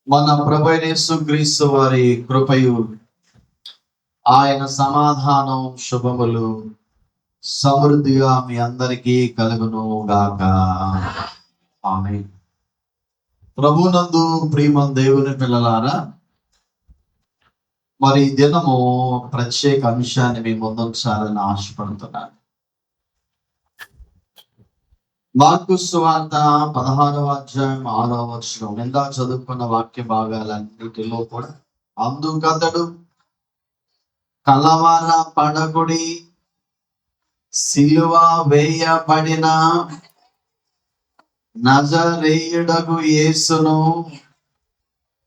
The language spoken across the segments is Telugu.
మన ప్రభు యేసుక్రీస్తు వారి కృపయు ఆయన సమాధానం శుభములు సమృద్ధిగా మీ అందరికీ కలుగును గాక. ఆమేన్. ప్రభునందు ప్రియమైన దేవుని పిల్లలారా, మరి ఈ దినము ప్రత్యేక అంశాన్ని మీ ముందుంచాలని ఆశపడుతున్నాను. మార్కు సువార్త 16వ అధ్యాయం 6వ వచనం. నిందా చదువుకున్న వాక్య భాగాలన్నిటిలో కూడా అందుకతడు కలవర పడకుడి, సిలువ వేయబడిన నజరేయుడగు యేసును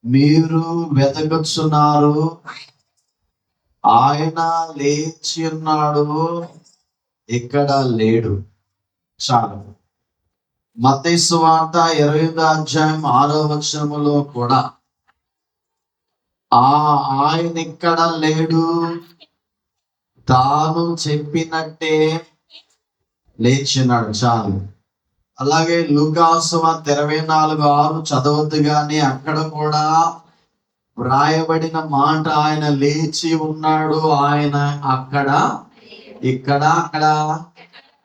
మీరు వెతకుచున్నారు, ఆయన లేచి ఉన్నాడు, ఇక్కడ లేడు. చాలు. మత్తయి సువార్త 20వ అధ్యాయం 6వ వచనములో కూడా ఆయన ఇక్కడ లేడు, తాను చెప్పినట్టే లేచినాడు. చాలు. అలాగే లూకా సువార్త 24:6 చదవద్దు కానీ అక్కడ కూడా వ్రాయబడిన మాట ఆయన లేచి ఉన్నాడు, ఆయన అక్కడ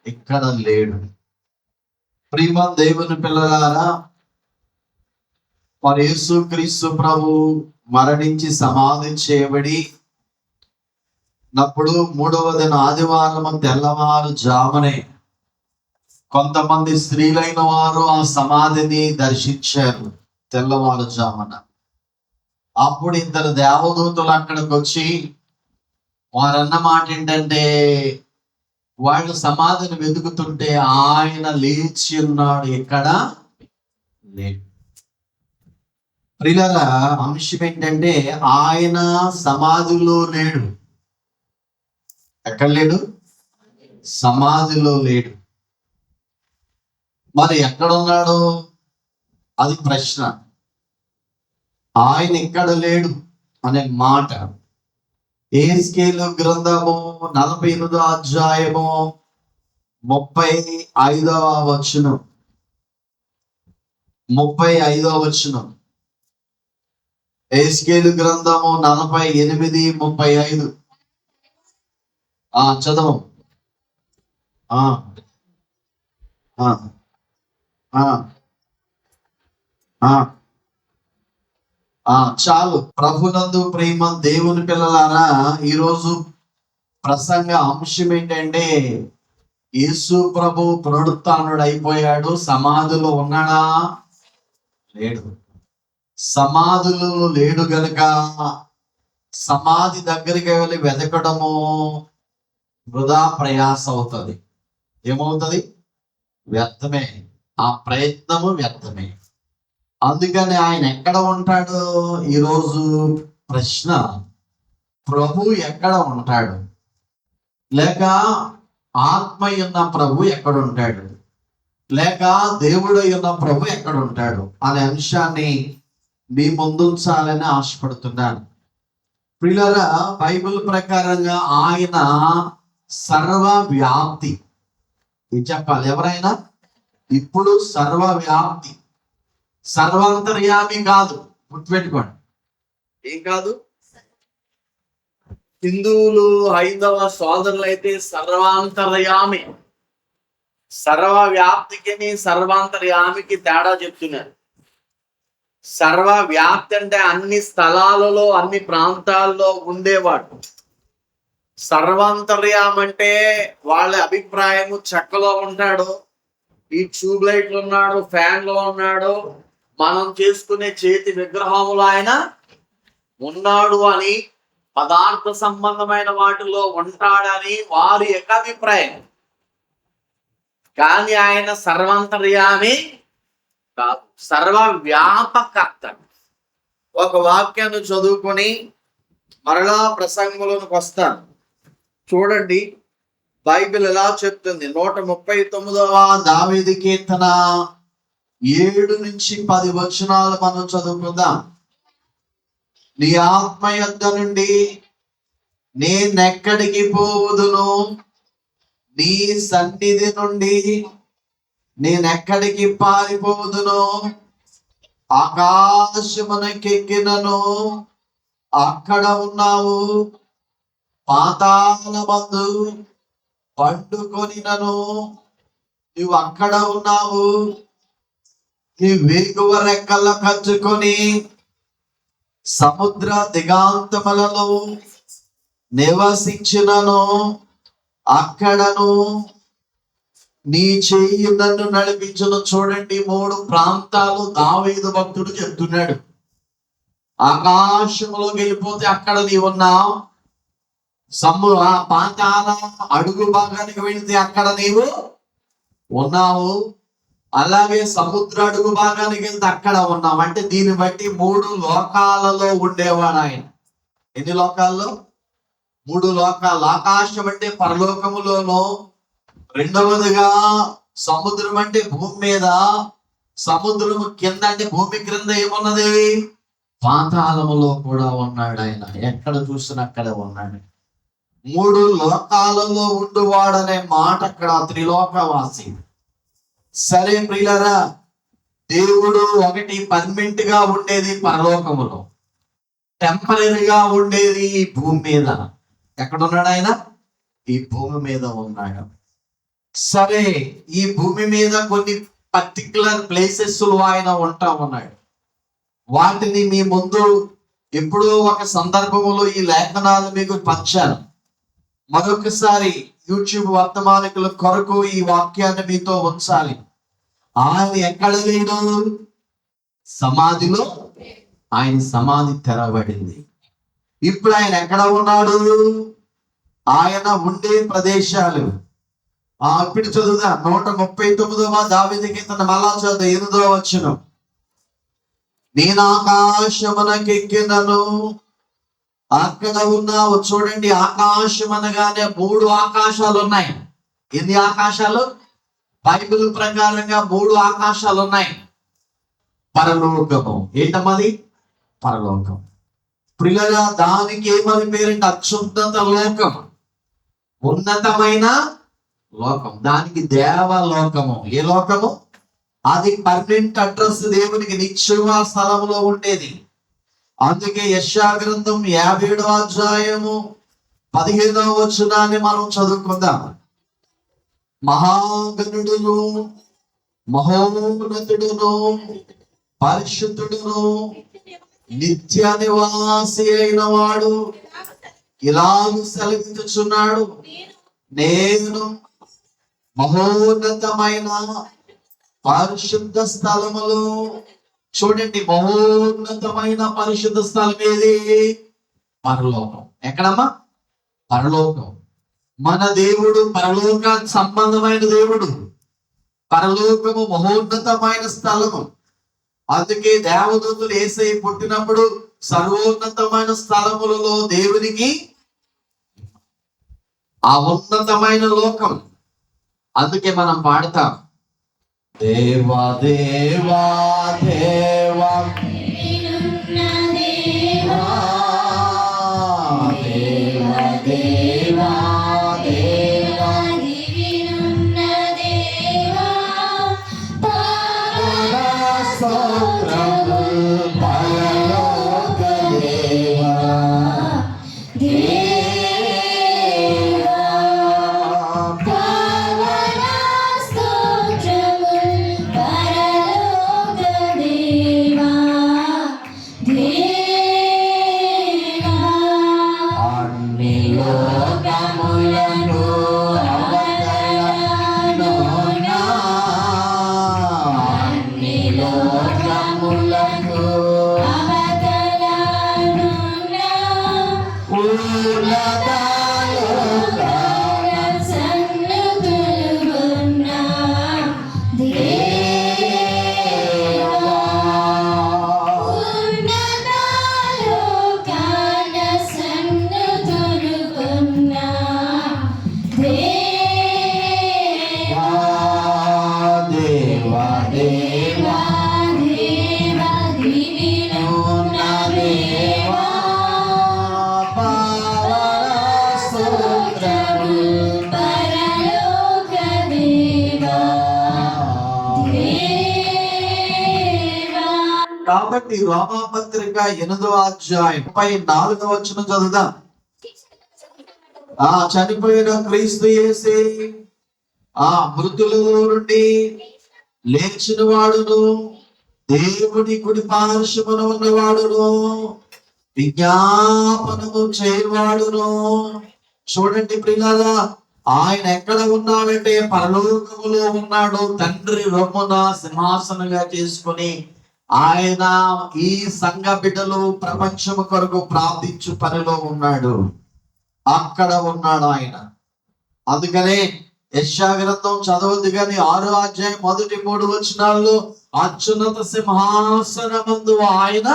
ఇక్కడ లేడు. ప్రియమైన దేవుని పిల్లలారా, మరి యేసుక్రీస్తు ప్రభు మరణించి సమాధి చేయబడి నప్పుడు 3వ దిన ఆదివారం తెల్లవారుజామునే కొంతమంది స్త్రీలైన వారు ఆ సమాధిని దర్శించారు. తెల్లవారుజామున అప్పుడు 2 దేవదూతలు అక్కడికి వచ్చి వారన్న మాట ఏంటంటే, వాళ్ళు సమాధిని వెతుకుతుంటే ఆయన లేచి ఉన్నాడు, ఇక్కడ లేడు. ప్రియులారా, అంశం ఏంటంటే ఆయన సమాధిలో లేడు. ఎక్కడ లేడు? సమాధిలో లేడు. మరి ఎక్కడున్నాడు? అది ప్రశ్న. ఆయన ఇక్కడ లేడు అనే మాట యెహెజ్కేలు గ్రంథము 48వ అధ్యాయము 35వ వచనం. 35వ వచనం. యెహెజ్కేలు గ్రంథము 48:35. చదవం. చాలు. ప్రభునందు ప్రేమ దేవుని పిల్లలారా, ఈరోజు ప్రసంగ అంశం ఏంటంటే, యేసు ప్రభు పునరుత్థానుడు అయిపోయాడు. సమాధిలో ఉన్నాడా? లేడు. సమాధిలో లేడు గనుక సమాధి దగ్గరికి వెళ్ళి వెతకడము వృధా ప్రయాస అవుతుంది. ఏమవుతుంది? వ్యర్థమే. ఆ ప్రయత్నము వ్యర్థమే. అందుకని ఆయన ఎక్కడ ఉంటాడు? ఈరోజు ప్రశ్న, ప్రభు ఎక్కడ ఉంటాడు? లేక ఆత్మ ఉన్న ప్రభు ఎక్కడ ఉంటాడు? లేక దేవుడు ఉన్న ప్రభు ఎక్కడ ఉంటాడు అనే అంశాన్ని మీ ముందుంచాలని ఆశపడుతున్నాను. ప్రియులారా, బైబిల్ ప్రకారంగా ఆయన సర్వవ్యాప్తి. ఇది చెప్పాలి ఎవరైనా. ఇప్పుడు సర్వవ్యాప్తి, సర్వాంతర్యామి కాదు. గుర్తుపెట్టుకోండి. ఏం కాదు? హిందువులు, హైందవ సోదరులు అయితే సర్వాంతర్యామి. సర్వవ్యాప్తికి సర్వాంతర్యామికి తేడా చెప్తున్నారు. సర్వవ్యాప్తి అంటే అన్ని స్థలాలలో, అన్ని ప్రాంతాల్లో ఉండేవాడు. సర్వాంతర్యామి అంటే వాళ్ళ అభిప్రాయము చెక్కలో ఉంటాడు, ఈ ట్యూబ్ లైట్లు ఉన్నాడు, ఫ్యాన్లో ఉన్నాడు, మనం చేసుకునే చేతి విగ్రహములు ఆయన ఉన్నాడు అని, పదార్థ సంబంధమైన వాటిలో ఉంటాడని వారి యొక్క అభిప్రాయం. కానీ ఆయన సర్వాంతర్యామి కాదు, సర్వవ్యాపకర్త. ఒక వాక్యాన్ని చదువుకొని మరలా ప్రసంగంలోకి వస్తాను. చూడండి బైబిల్ ఎలా చెప్తుంది. 139వ దావీదు కీర్తన 7-10 వచనాలు మనం చదువుకుందాం. నీ ఆత్మ యొద్ద నుండి నేనెక్కడికి పోవుదును, నీ సన్నిధి నుండి నేనెక్కడికి పారిపోదును? ఆకాశమునకెక్కినను అక్కడ ఉన్నావు, పాతాళమందు పండుకొనినను నువ్వు అక్కడ ఉన్నావు, నీ వేగువ రెక్కల కచ్చుకొని సముద్ర దిగాంతములలో నివసించినను అక్కడను నీ చెయ్యి నన్ను నడిపించును. చూడండి, 3 ప్రాంతాలు దావీదు భక్తుడు చెప్తున్నాడు. ఆకాశంలోకి వెళ్ళిపోతే అక్కడ నీవు ఉన్నావు, పాతాళ అడుగు భాగానికి వెళితే అక్కడ నీవు ఉన్నావు, అలాగే సముద్ర అడుగు భాగానికి వెళ్తే అక్కడ ఉన్నావు. అంటే దీన్ని బట్టి 3 లోకాలలో ఉండేవాడు ఆయన. ఎన్ని లోకాల్లో? 3 లోకాలు. ఆకాశం అంటే పరలోకములోనూ, రెండవదిగా సముద్రం అంటే భూమి మీద, సముద్రము కింద అంటే భూమి క్రింద ఏమున్నది? పాతాళములో కూడా ఉన్నాడు ఆయన. ఎక్కడ చూసినా అక్కడే ఉన్నాడు. 3 లోకాలలో ఉండువాడనే మాట అక్కడ త్రిలోకవాసి. సరే ప్రియులారా, దేవుడు ఒకటి పర్మనెంట్ గా ఉండేది పరలోకములో, టెంపరీగా ఉండేది ఈ భూమి మీద. ఎక్కడున్నాడు ఆయన? ఈ భూమి మీద ఉన్నాడు. సరే, ఈ భూమి మీద కొన్ని పర్టికులర్ ప్లేసెస్ లో ఆయన ఉంటా ఉన్నాడు. వాటిని మీ ముందు ఎప్పుడో ఒక సందర్భంలో ఈ లేఖనాలు మీకు పంచాను. మరొకసారి యూట్యూబ్ వర్తమానికుల కొరకు ఈ వాక్యాన్ని మీతో ఉంచాలి. ఆయన ఎక్కడ లేడు? సమాధిలో. ఆయన సమాధి తెరవబడింది. ఇప్పుడు ఆయన ఎక్కడ ఉన్నాడు? ఆయన ఉండే ప్రదేశాలు ఇప్పుడు చదువుదా 139వ దావీదు కీర్తన మళ్ళా చదువు 8వ వచనం. నేను ఆకాశమునకెక్కినను అక్కడ ఉన్నావు. చూడండి, ఆకాశం అనగానే 3 ఆకాశాలు ఉన్నాయి. ఎన్ని ఆకాశాలు? బైబిల్ ప్రకారంగా 3 ఆకాశాలు ఉన్నాయి. పరలోకము. ఏంటమ్మది? పరలోకం. ప్రియులారా, దానికి ఏమని పేరంటే అత్యున్నత లోకం, ఉన్నతమైన లోకం. దానికి దేవలోకము. ఏ లోకము? అది పర్మనెంట్ అడ్రస్, దేవునికి నిత్యమైన స్థలంలో ఉండేది. అందుకే యెషయా గ్రంథం 57వ అధ్యాయము 15వ వచనాన్ని మనం చదువుకుందాం. మహాగణుడును, మహోన్నతుడును, పరిశుద్ధుడును, నిత్య నివాసి అయిన వాడు ఇలాగ సెలవిస్తున్నాడు, నేను మహోన్నతమైన పరిశుద్ధ స్థలములో. చూడండి, మహోన్నతమైన పరిశుద్ధ స్థలం ఏది? పరలోకం. ఎక్కడమ్మా? పరలోకం. మన దేవుడు పరలోక సంబంధమైన దేవుడు. పరలోకము మహోన్నతమైన స్థలము. అందుకే దేవదూతలు యేసయ్య పుట్టినప్పుడు సర్వోన్నతమైన స్థలములలో దేవునికి ఆ ఉన్నతమైన లోకం. అందుకే మనం పాడతాం, దేవా దేవా దేవా దేవా దేవా దేవా స్తోత్రము పరలోక దేవా దేవా కాబట్టి రోమాపత్రిక 8వ అధ్యాయం 4వ వచనం చదువుదాం. చనిపోయిన క్రీస్తు యేసే మృతులలో నుండి లేచిన వాడును, దేవుని కుడి పార్శ్వమున ఉన్నవాడును, విజ్ఞాపనము చేయవాడును. చూడండి ప్రియులారా, ఆయన ఎక్కడ ఉన్నాడంటే పరలోకములో ఉన్నాడు. తండ్రి రొమ్మున సింహాసనంగా చేసుకొని ఆయన ఈ సంఘ బిడ్డలు ప్రపంచము కొరకు ప్రార్థించు పనిలో ఉన్నాడు. అక్కడ ఉన్నాడు ఆయన. అందుకనే యెషయా గ్రంథం చదవద్దు కానీ 6వ అధ్యాయం 1-3 వచనాల్లో అత్యున్నత సింహాసనమందు ఆయన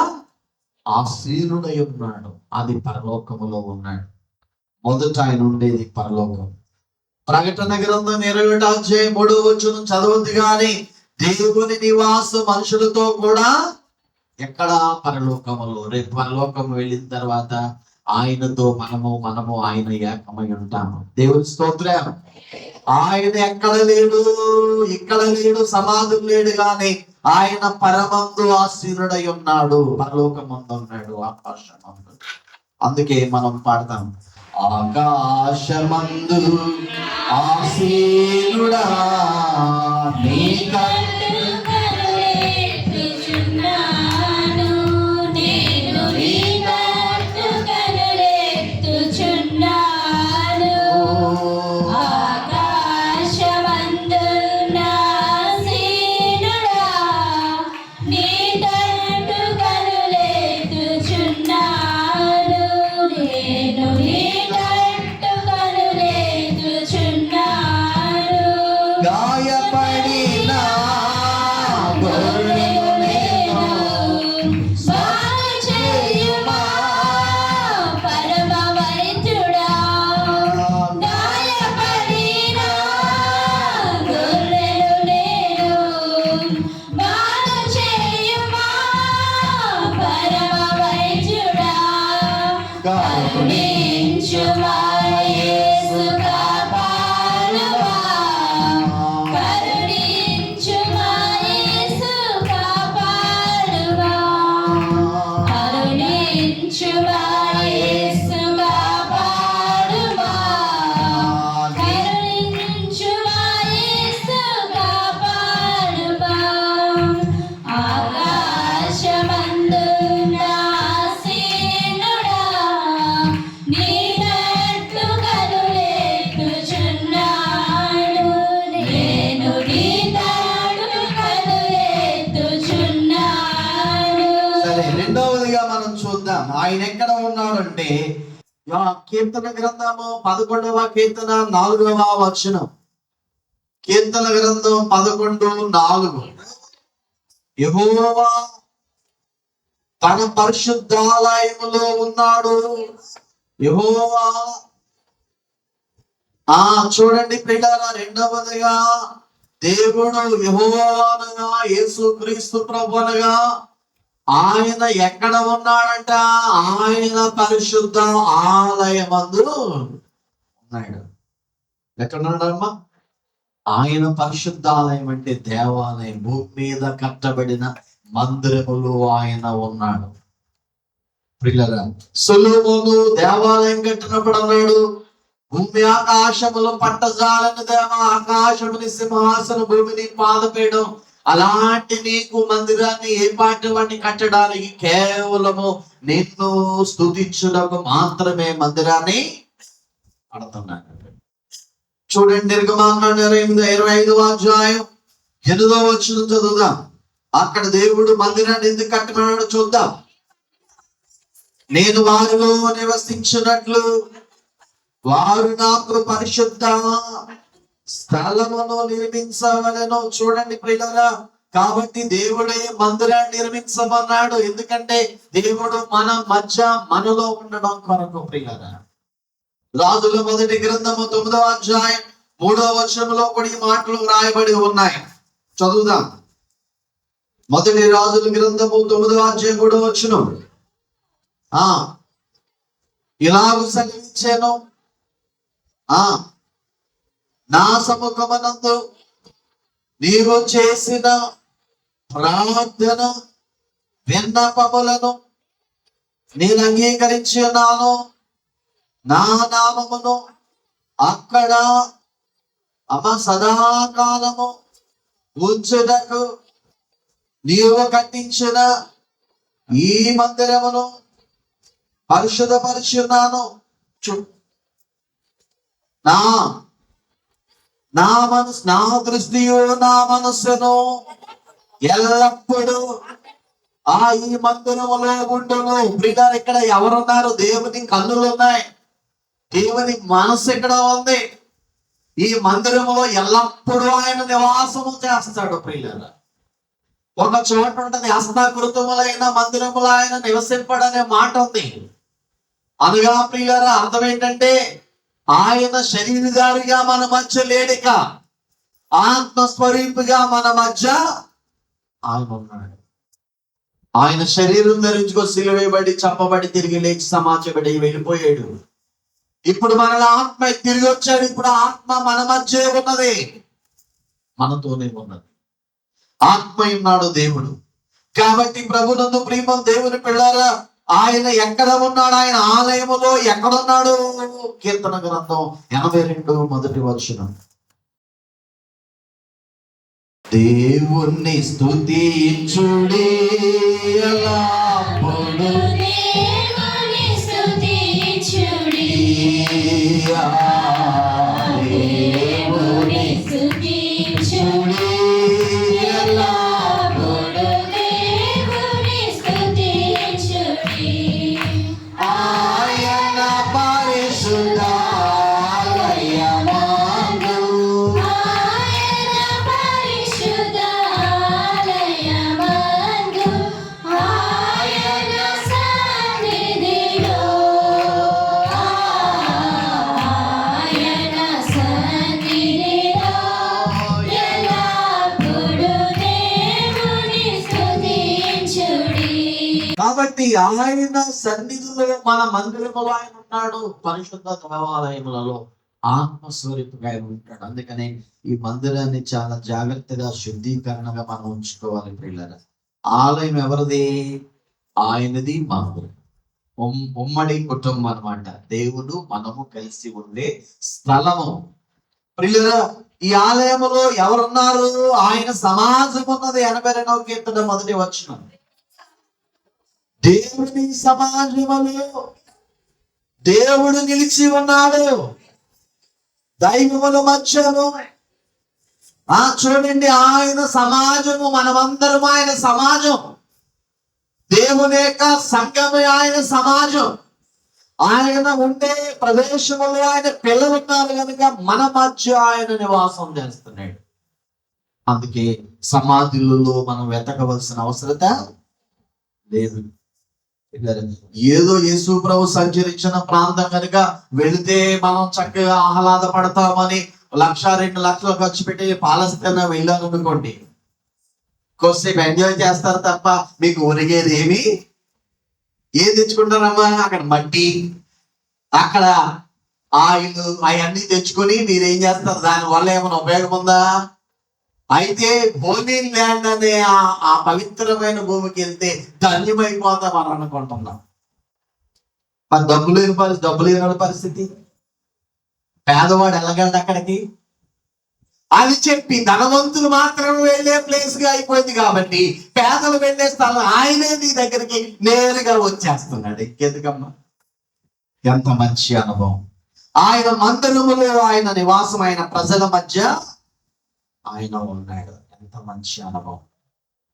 ఆసీనుడై ఉన్నాడు. అది పరలోకములో ఉన్నాడు. మొదట ఆయన ఉండేది పరలోకం. ప్రకటన గ్రంథం 21వ అధ్యాయం 3వ వచనం చదవద్దు కానీ దేవుని నివాసం మనుషులతో కూడా ఎక్కడ? పరలోకములో. రేపు పరలోకం వెళ్ళిన తర్వాత ఆయనతో మనము ఆయన ఏకమై ఉంటాము. దేవుని స్తోత్రం. ఆయన ఎక్కడ లేడు, ఇక్కడ లేడు, సమాధులు లేడు, కానీ ఆయన పరమందు ఆసీనుడై ఉన్నాడు. పరలోకమందు ఉన్నాడు, ఆకాశమందు. అందుకే మనం పాడతాం, ఆకాశమందు ఆసీనుడా ఆయన ఎక్కడ ఉన్నాడంటే కీర్తన గ్రంథము 11వ కీర్తన 4వ వచనం. కీర్తన గ్రంథం 11:4. యెహోవా తన పరిశుద్ధాలయములో ఉన్నాడు. యెహోవా చూడండి ప్రియులారా, రెండవదిగా దేవుడు యెహోవా అనగా యేసుక్రీస్తు ప్రభు అనగా ఆయన ఎక్కడ ఉన్నాడంట? ఆయన పరిశుద్ధ ఆలయమందు ఉన్నాడు. ఎక్కడున్నాడమ్మా? ఆయన పరిశుద్ధ ఆలయం అంటే దేవాలయం, భూమి మీద కట్టబడిన మందిరములు ఆయన ఉన్నాడు. ప్రియులారా, సొలొమోను దేవాలయం కట్టినప్పుడు అన్నాడు, భూమి ఆకాశములు పట్టజాలని దేవ, ఆకాశముని సింహాసన, భూమిని పాదపీఠం. అలాంటి నీకు మందిరాన్ని ఏ పాటి వాడిని కట్టడానికి కేవలము నిన్ను స్తుతించుటకు మాత్రమే మందిరాన్ని కడుతున్నాను. చూడండి, నిర్గమాకాండం 25వ అధ్యాయం 8వ వచనం చదువుదాం. అక్కడ దేవుడు మందిరాన్ని ఎందుకు కట్టమన్నాడో చూద్దాం. నేను వారిలో నివసించినట్లు వారు నాకు పరిశుద్ధ స్థలమును నిర్మించవలెను. చూడండి ప్రియులారా, కాబట్టి దేవుడే మందిరాన్ని నిర్మించమన్నాడు. ఎందుకంటే దేవుడు మన మధ్య, మనలో ఉండడం కొరకు. ప్రియులారా, రాజుల మొదటి గ్రంథము 9వ అధ్యాయం 3వ వచనంలో కూడా ఈ మాటలు రాయబడి ఉన్నాయి. చదువుదాం. మొదటి రాజుల గ్రంథము 9వ అధ్యాయం 3వ వచనం. ఇలాగ సెలవిచ్చాను, నా సముఖమునందు నీవు చేసిన ప్రార్థన విన్నపములను నేను అంగీకరించి ఉన్నాను. నా నామమును అక్కడ సదాకాలము ఉంచుటకు నీవు కట్టించిన ఈ మందిరమును పరిశుద్ధపరిచున్నాను. నా దృష్టియు నా మనస్సును ఎల్లప్పుడూ ఈ మందిరములో ఉండును. ప్రియులారా, ఇక్కడ ఎవరున్నారు? దేవుని కన్నులు ఉన్నాయి, దేవుని మనస్సు ఇక్కడ ఉంది. ఈ మందిరములో ఎల్లప్పుడూ ఆయన నివాసము చేస్తాడు. ప్రియులారా, ఒక చోట ఉంటది హస్తాకృతములైన మందిరములో ఆయన నివసింపడనే మాట ఉంది. అనగా ప్రియులారా, అర్థం ఏంటంటే ఆయన శరీరధారిగా మన మధ్య లేడిక, ఆత్మస్వరూపిగా మన మధ్య ఆయన ఉన్నాడు. ఆయన శరీరం ధరించుకో సిలువేయబడి చంపబడి తిరిగి లేచి సమాజపడి వెళ్ళిపోయాడు. ఇప్పుడు మన ఆత్మ తిరిగి వచ్చాడు. ఇప్పుడు ఆత్మ మన మధ్య ఉన్నది, మనతోనే ఉన్నది. ఆత్మ ఉన్నాడు దేవుడు. కాబట్టి ప్రభునందు ప్రియమ దేవుని పిల్లారా, ఆయన ఎక్కడ ఉన్నాడు? ఆయన ఆలయములో ఎక్కడున్నాడు? కీర్తన గ్రంథం 82 మొదటి వచనం. దేవుణ్ణి స్తుతించుడి ఎల్లప్పుడూ, దేవుని స్తుతించుడి ఎల్లప్పుడూ, దేవుని స్తుతించుడి. ఆయన పరిశుద్ధాలయమందు, ఆయన పరిశుద్ధాలయమందు, ఆయన సన్నిధిలో, ఆయన సన్నిధిలో ఎల్లప్పుడూ దేవుని స్తుతించుడి. కాబట్టి ఆయన సన్నిధిలో మన మందిరములో ఆయన ఉన్నాడు. పరిశుద్ధ దేవాలయములలో ఆత్మస్వరూపుగా ఆయన ఉంటాడు. అందుకనే ఈ మందిరాన్ని చాలా జాగ్రత్తగా శుద్ధీకరణగా మనం ఉంచుకోవాలి. ప్రియులారా, ఆలయం ఎవరిది? ఆయనది, మనది. ఉమ్మడి కుటుంబం అన్నమాట. దేవుడు మనము కలిసి ఉండే స్థలము. ప్రియులారా, ఈ ఆలయములో ఎవరున్నారు? ఆయన సమాజం ఉన్నది. 82వ కీర్తన మొదటి వచనం. దేవుని సమాజములో దేవుడు నిలిచి ఉన్నాడు. దైవముల మధ్యను చూడండి, ఆయన సమాజము, మనమందరం ఆయన సమాజం. దేవుని యొక్క సంఘమే ఆయన సమాజం. ఆయన ఉండే ప్రదేశంలో ఆయన పిల్లలు ఉన్నారు కనుక మన మధ్య ఆయన నివాసం చేస్తున్నాడు. అందుకే సమాధులలో మనం వెతకవలసిన అవసరత లేదు. ఏదో యేసు ప్రభు సంచరించిన ప్రాంతం కనుక వెళితే మనం చక్కగా ఆహ్లాదపడతామని 1,00,000-2,00,000 ఖర్చు పెట్టి పాలస్తీనా వెళ్ళాలనుకోండి, కొద్దిసేపు ఎంజాయ్ చేస్తారు తప్ప మీకు ఒరిగేది ఏమి? ఏం తెచ్చుకుంటారమ్మా? అక్కడ మట్టి, అక్కడ ఆయిల్, అవన్నీ తెచ్చుకొని మీరేం చేస్తారు? దానివల్ల ఏమైనా ఉపయోగం ఉందా? అయితే హోలీ ల్యాండ్ అనే ఆ పవిత్రమైన భూమికి వెళ్తే ధన్యమైపోతాం అని అనుకుంటున్నాం. మరి డబ్బు లేని పరిస్థితి, పేదవాడు వెళ్ళగలడు అక్కడికి? అది చెప్పి ధనవంతులు మాత్రం వెళ్ళే ప్లేస్ గా అయిపోయింది కాబట్టి పేదలు వెళ్ళే స్థలం ఆయనే నీ దగ్గరికి నేరుగా వచ్చేస్తున్నాడు. ఎందుకమ్మా? ఎంత మంచి అనుభవం! ఆయన మందిరములో ఆయన నివాసం, ఆయన ప్రజల మధ్య ఆయన ఉన్నాడు. ఎంత మంచి అనుభవం!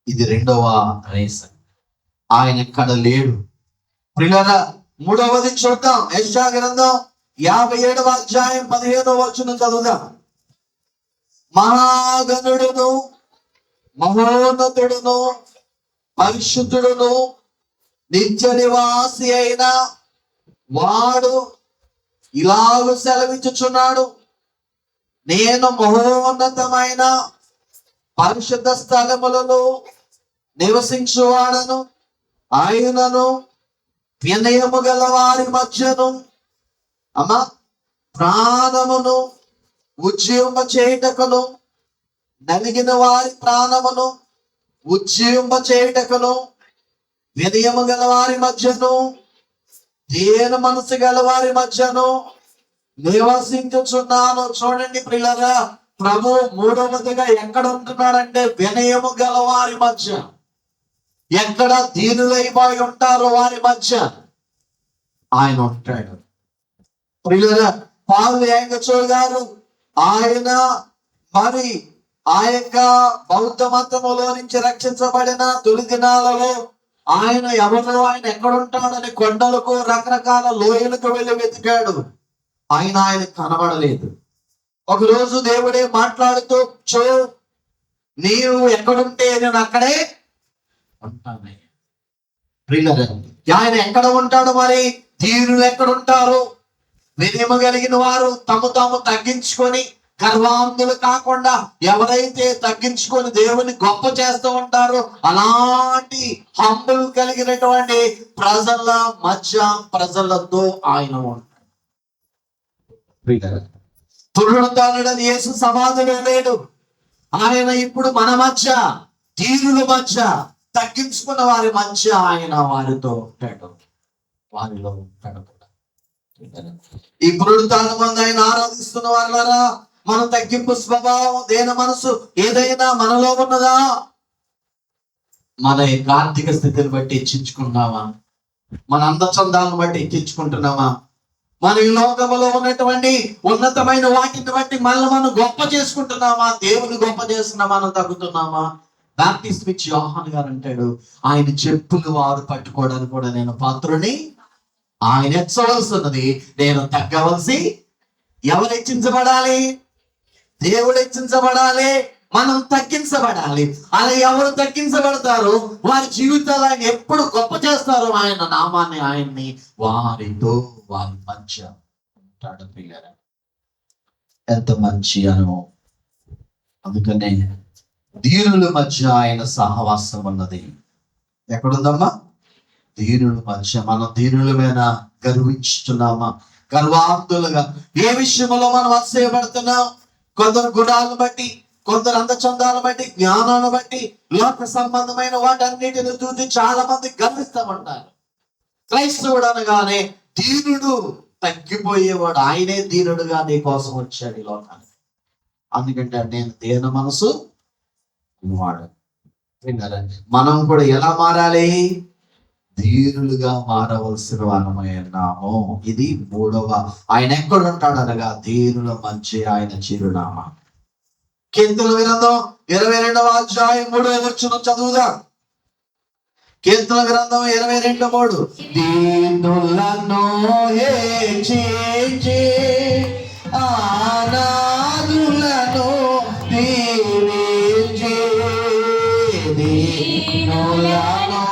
ఇది 2వ రీజన్. ఆయన ఇక్కడ లేడు. ప్రియులారా, 3వది చూద్దాం. యెషయా గ్రంథం 57వ అధ్యాయం 15వ వచనం చదువుదాం. మహాగణుడును, మహోన్నతుడును, పరిశుద్ధుడును, నిత్య నివాసి అయిన వాడు ఇలాగ సెలవిచ్చుచున్నాడు. నేను మహోన్నతమైన పరిశుద్ధ స్థలములలో నివసించువాడను, ఆయనను వినయము గల వారి మధ్యను ప్రాణమును ఉజ్జీంప చేయుటకును, నలిగిన వారి ప్రాణమును ఉజ్జీంప చేయుటకును, వినయము గల వారి మధ్యను దీన మనసు గల వారి మధ్యను నివసించుచున్నాను. చూడండి ప్రియులారా, ప్రభు మూడవదిగా ఎక్కడ ఉంటున్నాడంటే వినయము గల వారి మధ్య. ఎక్కడ దీనులైపోయి ఉంటారో వారి మధ్య ఆయన ఉంటాడు. ప్రియులారా, పావులు యాంగచో గారు ఆయన మరి ఆ యొక్క బౌద్ధ మతములో నుంచి రక్షించబడిన తొలి దినాలలో ఆయన ఎవరు, ఆయన ఎక్కడుంటాడని కొండలకు రకరకాల లోయలకు వెళ్ళి వెతికాడు. ఆయన కనబడలేదు. ఒకరోజు దేవుడే మాట్లాడుతూ, చో నీవు ఎక్కడుంటే నేను అక్కడే ఉంటాను. ప్రియులారా, ఆయన ఎక్కడ ఉంటాడు? మరి దీనులు ఎక్కడుంటారు? వినయము కలిగిన వారు తాము తగ్గించుకొని గర్వాంతులు కాకుండా ఎవరైతే తగ్గించుకొని దేవుని గొప్ప చేస్తూ ఉంటారో అలాంటి హంబుల్ కలిగినటువంటి ప్రజల మధ్య ప్రజలతో ఆయన ఉంటాడు. పునరుద్ధానుడని యేసు సమాధిలో లేడు. ఆయన ఇప్పుడు మన మధ్య, దీనుల మధ్య, తగ్గించుకున్న వారి మధ్య ఆయన వారితో ఉంటాడు, వారిలో ఉంటాడు కూడా. ఈ పునరుద్ధానం మంది ఆయన ఆరాధిస్తున్న వారులారా, మన తగ్గింపు స్వభావం, దేన మనసు ఏదైనా మనలో ఉన్నదా? మన యొక్క ఆర్థిక స్థితిని బట్టి హెచ్చించుకుంటున్నామా? మన అందచందాలను బట్టి హెచ్చించుకుంటున్నామా? మన ఈ లోకములో ఉన్నటువంటి ఉన్నతమైన వాటిని బట్టి మనల్ని మనం గొప్ప చేసుకుంటున్నామా? దేవుని గొప్ప చేస్తున్నా మనం తగ్గుతున్నామా? బాప్టిస్ట్ పిచ్చి యోహాను గారు అంటాడు, ఆయన చెప్పులు వారు పట్టుకోవడానికి కూడా నేను పాత్రుని. ఆయన హెచ్చవలసినది, నేను తగ్గవలసి. ఎవరు హెచ్చించబడాలి? దేవుడు హెచ్చించబడాలి, మనం తగ్గించబడాలి. అలా ఎవరు తగ్గించబడతారో వారి జీవితాలు ఆయన ఎప్పుడు గొప్ప చేస్తారో ఆయన నామాన్ని, ఆయన్ని వారితో వారి మధ్య ఉంటాడు. పిల్లరా, ఎంత మంచి అనుభవం. అందుకనే దీనుల మధ్య ఆయన సహవాసం ఉన్నది. ఎక్కడుందమ్మా? దీనుల మధ్య. మనం దీనులమైన గర్వించుతున్నామా? గర్వాంతులుగా ఏ విషయంలో మనం అసహ్యపడుతున్నాం? కొందరు గుణాలను బట్టి, కొందరు అందచందాలను బట్టి, జ్ఞానాన్ని బట్టి, లోక సంబంధమైన వాటన్నిటిని చూసి చాలా మంది గర్విస్తామంటారు. క్రైస్తవుడు అనగానే దీనుడు, తగ్గిపోయేవాడు. ఆయనే దీనుడుగా నీ కోసం వచ్చాడు ఈ లోకానికి. అందుకంటే నేను దీన మనసు వాడు. మనం కూడా ఎలా మారాలి? దీనులుగా మారవలసిన వారమై ఉన్నాము. ఇది మూడవ. ఆయన ఎక్కడుంటాడు అనగా దీనుల మధ్య ఆయన చిరునామా. కీర్తన గ్రంథం 22వ అధ్యాయం 3వ వచనం చదువుదాం. కీర్తన గ్రంథం 22:3. దీనులను హెచ్చించి అనాథులను దీవించి, దీనులను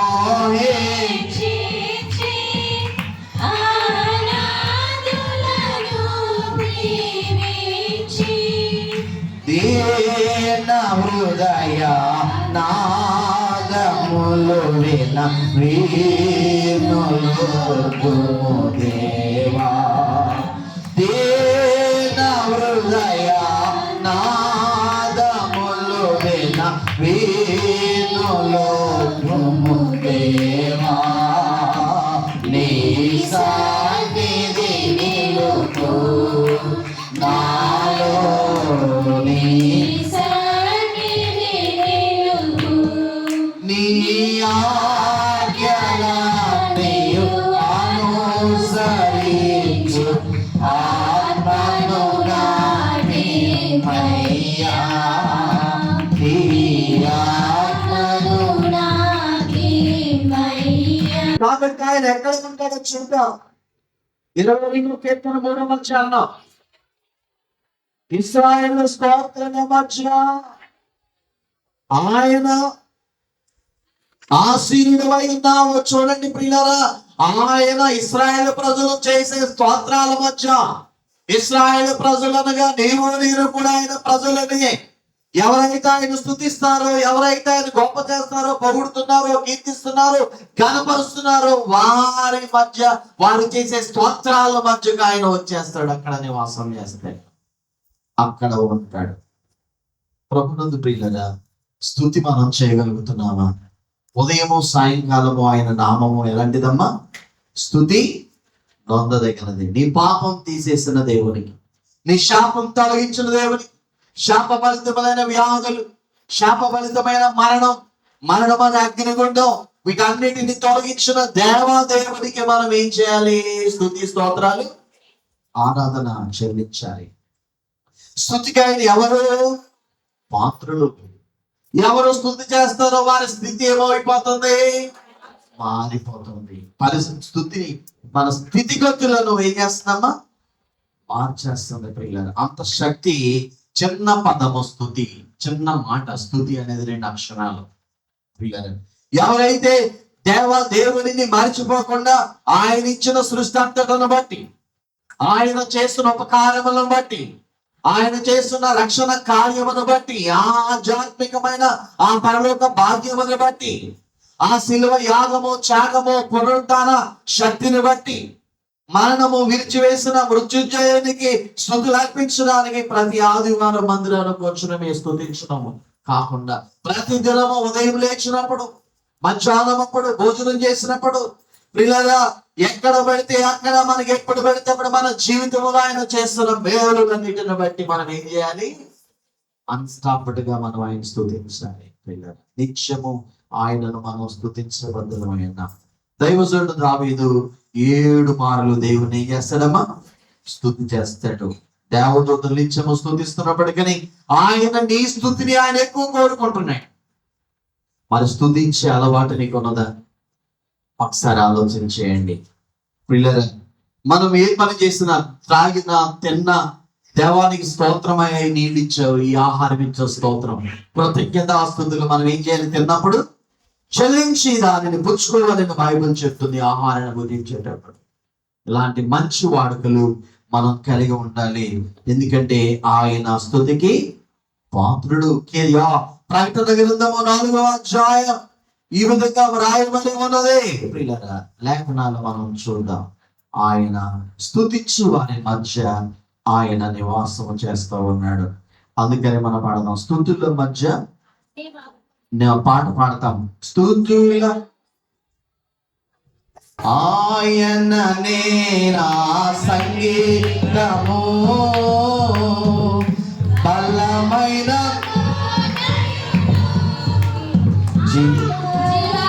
దీన హృదయ నాదములు విన వీణులు దేవా. దీన హృదయ నాదములు విన వీణులు దేవా. నీ సన్నిధి నిలుపు నాలో, నీ ఆజ్ఞలన్నీయు అనుసరించు ఆత్మను నాకిమ్మయ్యా. నీ ఆత్మను నాకిమ్మయ్యా. కాబట్టి ఆయన ఎక్కడ ఉంటాడో చూద్దాం. 22వ కీర్తన 3వ వచనం. ఇశ్రాయేలు స్తోత్రముల మధ్య ఆయన ఆసీనుడై ఉన్నావు. చూడండి ప్రియులారా, ఆయన ఇశ్రాయేలు ప్రజలు చేసే స్తోత్రాల మధ్య, ఇశ్రాయేలు ప్రజలనగా నీవు నేను కూడా ఆయన ప్రజలని, ఎవరైతే ఆయన స్తుతిస్తారో, ఎవరైతే ఆయన గొప్ప చేస్తారో, పొగుడుతున్నారో, కీర్తిస్తున్నారో, కనపరుస్తున్నారో వారి మధ్య, వారు చేసే స్తోత్రాల మధ్యగా ఆయన వచ్చేస్తాడు. అక్కడ నివాసం చేస్తాడు, అక్కడ ఉంటాడు. ప్రభునందు ప్రియులరా, స్తుతి మనం చేయగలుగుతున్నామా? ఉదయము సాయంకాలము ఆయన నామము ఎలాంటిదమ్మా? స్తుతి నొందదగినది. నీ పాపం తీసేసిన దేవునికి, నీ శాపం తొలగించిన దేవునికి, శాపఫలితమైన వ్యాధులు, శాపఫలితమైన మరణమైన అగ్నిగుండం, వీటన్నిటిని తొలగించిన దేవునికి మనం ఏం చేయాలి? స్తుతి స్తోత్రాలు ఆరాధన చెల్లించాలి. స్తుతికాయలు ఎవరు? పాత్రులు. ఎవరు స్తుతి చేస్తారో వారి స్థితి ఏమైపోతుంది? మారిపోతుంది. స్థుతిని, మన స్థితిగతులను ఏం చేస్తున్నామా? మార్చేస్తుంది పిల్లలు. అంత శక్తి చిన్న పదము స్థుతి, చిన్న మాట స్థుతి అనేది 2 అక్షరాలు పిల్లలు. ఎవరైతే దేవునిని మర్చిపోకుండా ఆయన ఇచ్చిన సృష్టి అంతటను బట్టి, ఆయన చేస్తున్న ఉపకారములను బట్టి, ఆయన చేస్తున్న రక్షణ కార్యమును బట్టి, ఆ ఆధ్యాత్మికమైన ఆ పరలోక భాగ్యమును బట్టి, ఆ శిలువ యాగము, త్యాగము, పునరుత్థాన శక్తిని బట్టి, మరణము విరిచివేసిన మృత్యుంజయునికి స్తుతులు అర్పించడానికి ప్రతి ఆదివారం మందిరానికి వచ్చినమే స్తుతించడము కాకుండా, ప్రతి దినము ఉదయం లేచినప్పుడు, మధ్యాహ్నం అప్పుడు, భోజనం చేసినప్పుడు, పిల్లగా ఎక్కడ పడితే అక్కడ, మనకి ఎప్పుడు పడితే అప్పుడు మన జీవితంలో ఆయన చేస్తున్న మేలులన్నిటిని బట్టి మనం ఏం చేయాలి? అన్స్టాప్డ్ గా మనం ఆయన స్తుతించాలి పిల్లలు. నిత్యము ఆయనను మనం స్తుతించబద్ధమైన దైవజనుడు దావీదు 7 మార్లు దేవుని ఏం చేస్తాడమ్మా? స్తుతి చేస్తాడు. దేవదూతలు నిత్యము స్తుతిస్తున్నప్పటికీ ఆయన నీ స్తుతిని ఆయన ఎక్కువ కోరుకుంటున్నాడు. మరి స్తుతించే అలవాటు నీకు ఉన్నదా? ఒకసారి ఆలోచన చేయండి పిల్లలు. మనం ఏ పని చేసినా, త్రాగినా, తిన్నా, దేవానికి స్తోత్రమై నీళ్ళు ఇచ్చావు, ఈ ఆహారం ఇచ్చావు, స్తోత్రం, కృతజ్ఞతాస్తుతులు మనం ఏం చేయాలి? తిన్నప్పుడు చెల్లించి దానిని పుచ్చుకోవాలని బైబిల్ చెప్తుంది ఆహారాన్ని భుజించేటప్పుడు. ఇలాంటి మంచి వాడుకలు మనం కలిగి ఉండాలి. ఎందుకంటే ఆయన స్తుతికి పాత్రుడు. ప్రకటన గ్రంథము 4వ అధ్యాయం ఈ విధంగా వ్రాయబడి ఉన్నది ప్రియులారా. లేఖనాలు మనం చూద్దాం. ఆయన స్తుతించు వారి మధ్య ఆయన నివాసము చేస్తూ ఉన్నాడు. అందుకని మనం పాడదాం. స్తుతుల మధ్య పాట పాడతాం. స్తుతుల ఆయననే నా సంగీతము, బలమైన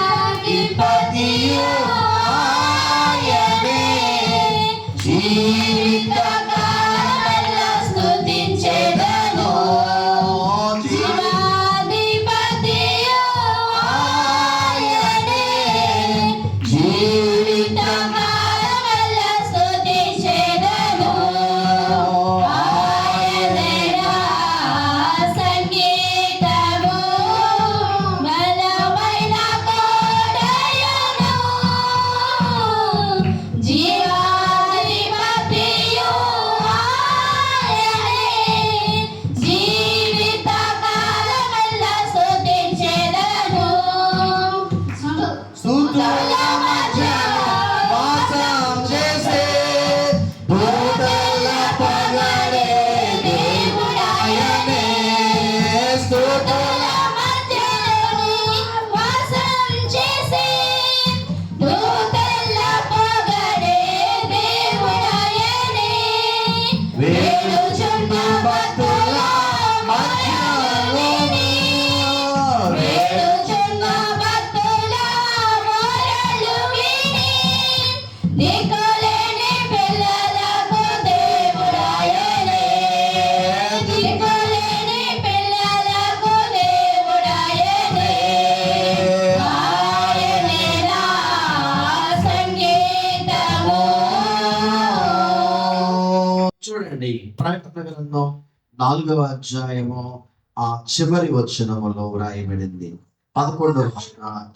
జీవాధిపతియు ఆయనే, జీవితకాలములో స్తుతించెదను. జీవాధిపతియు ఆయనే, జీవితకాలములో స్తుతించెదను. ఆయనే నా సంగీతము, బలమైన కోటయును, జీవాధిపతియు ఆయనే, జీవితకాలములో స్తుతించెదను. స్తుతుల మధ్య వాసం చేసే దూతల పొగడే దేవుడాయనే. స్తుతుల మధ్య వాసం చేసే దూతల పొగడే దేవుడాయనే. వేడుచున్న భక్తుల మధ్యలోని, వేడుచున్న భక్తుల మొరలు విని, దిక్కులేని పిల్లలకు దేవుడాయనే. దిక్కులేని పిల్లలకు దేవుడాయనే. ఆయనే నా సంగీతము. చూడండి, ప్రకటన గ్రంథం 4వ అధ్యాయము ఆ చివరి వచనములో వ్రాయబడింది. 11వ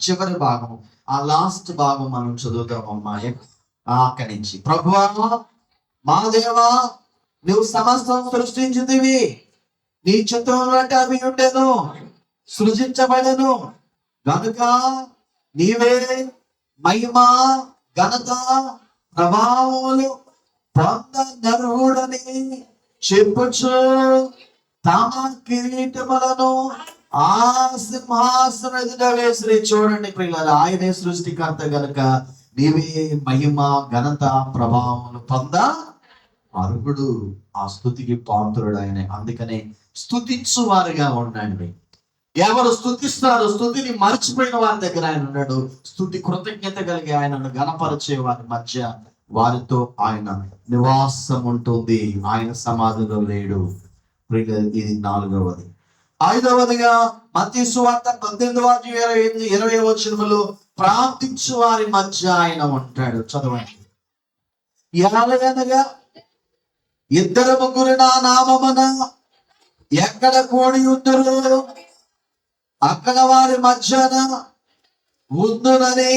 చివరి భాగం, ఆ లాస్ట్ భాగం మనం చదువుతామమ్మా. అక్కడి నుంచి, ప్రభువా మా దేవా, నువ్వు సమస్తం సృష్టించితివి, నీ చిత్తం బట్టి అవి ఉండెను, సృజించబడెను గనుక నీవే మహిమ, ఘనత, ప్రభావములు పొందనరుడని చెప్పుచు తమ కిరీటములను ఆ సింహాసనం ఎదుట వేసి చూడండి పిల్లలు, ఆయనే సృష్టికర్త గనుక నీవే మహిమ ఘనత ప్రభావములు పొంద అర్హుడు. ఆ స్తుతికి పాత్రుడు ఆయనే. అందుకనే స్తుతించు వారుగా ఉండండి. ఎవరు స్తుతిస్తారు, స్తుతిని మర్చిపోయిన వారి దగ్గర ఆయన ఉన్నాడు. స్తుతి కృతజ్ఞత కలిగి ఆయనను గణపరిచే వారి మధ్య వారితో ఆయన నివాసం ఉంటుంది. ఆయన సమాధిలో లేడు. ఇది 4వది. 5వదిగా మత్తయి సువార్త 18:20 ప్రార్థించు వారి మధ్య ఆయన ఉంటాడు. చదవండి. ఎలాగనగా 2-3 నా నామమున ఎక్కడ కూడి ఉందురు అక్కడ వారి మధ్యన ఉందునని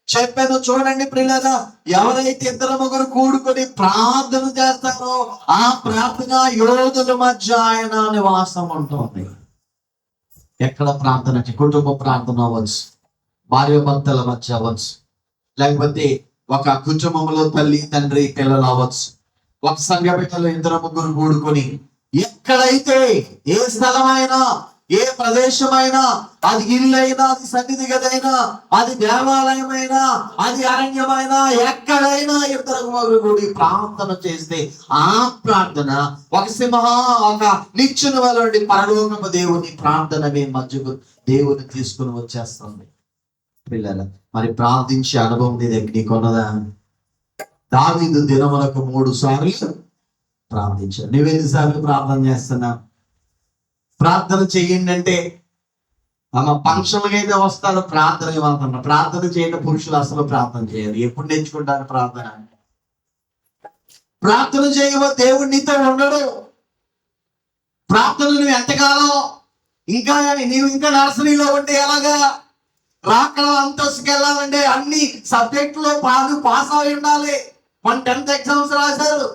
చెప్పాను. చూడండి ప్రియులారా, ఎవరైతే 2-3 కూడుకొని ప్రార్థన చేస్తారో ఆ ప్రార్థన యోధుల మధ్య ఆయన నివాసం ఉంటుంది. ఎక్కడ ప్రార్థన? కుటుంబ ప్రార్థన అవ్వచ్చు, భార్య భర్తల మధ్య అవ్వచ్చు, లేకపోతే ఒక కుటుంబంలో తల్లి తండ్రి పిల్లలు అవ్వచ్చు, ఒక సంఘ బిడ్డలు 2-3 కూడుకొని ఎక్కడైతే ఏ స్థలమైనా ఏ ప్రదేశమైనా, అది ఇల్లైనా, అది సన్నిధి గదైనా, అది దేవాలయమైనా, అది అరణ్యమైనా, ఎక్కడైనా 2-3 కూడి ప్రార్థన చేస్తే ఆ ప్రార్థన ఒక నిచ్చెన వలె పరలోకపు దేవుని ప్రార్థన మీ మధ్యకు దేవుని తీసుకుని వచ్చేస్తుంది. పిల్లల, మరి ప్రార్థించే అనుభవం నీ దగ్గర నీకున్నదా? దావీదు దినములకు 3 సార్లు ప్రార్థించాడు. నువ్వెన్నిసార్లు ప్రార్థన చేస్తున్నా? ప్రార్థన చెయ్యండి అంటే ఫంక్షన్లకి అయితే వస్తారు, ప్రార్థన ఇవ్వాలన్నా. ప్రార్థన చేయండి పురుషులు అసలు ప్రార్థన చేయరు. ఎప్పుడు నేర్చుకుంటారు ప్రార్థన? ప్రార్థన చేయబో దేవుడు నీతో ఉండడు. ప్రార్థన నువ్వు ఎంతకాలం నీవు ఇంకా నర్సరీలో ఉంటే ఎలాగా? రాకడ అంతస్తుకి వెళ్ళాలంటే అన్ని సబ్జెక్టులో పాస్ అయి ఉండాలి. 10th ఎగ్జామ్స్ రాశారు,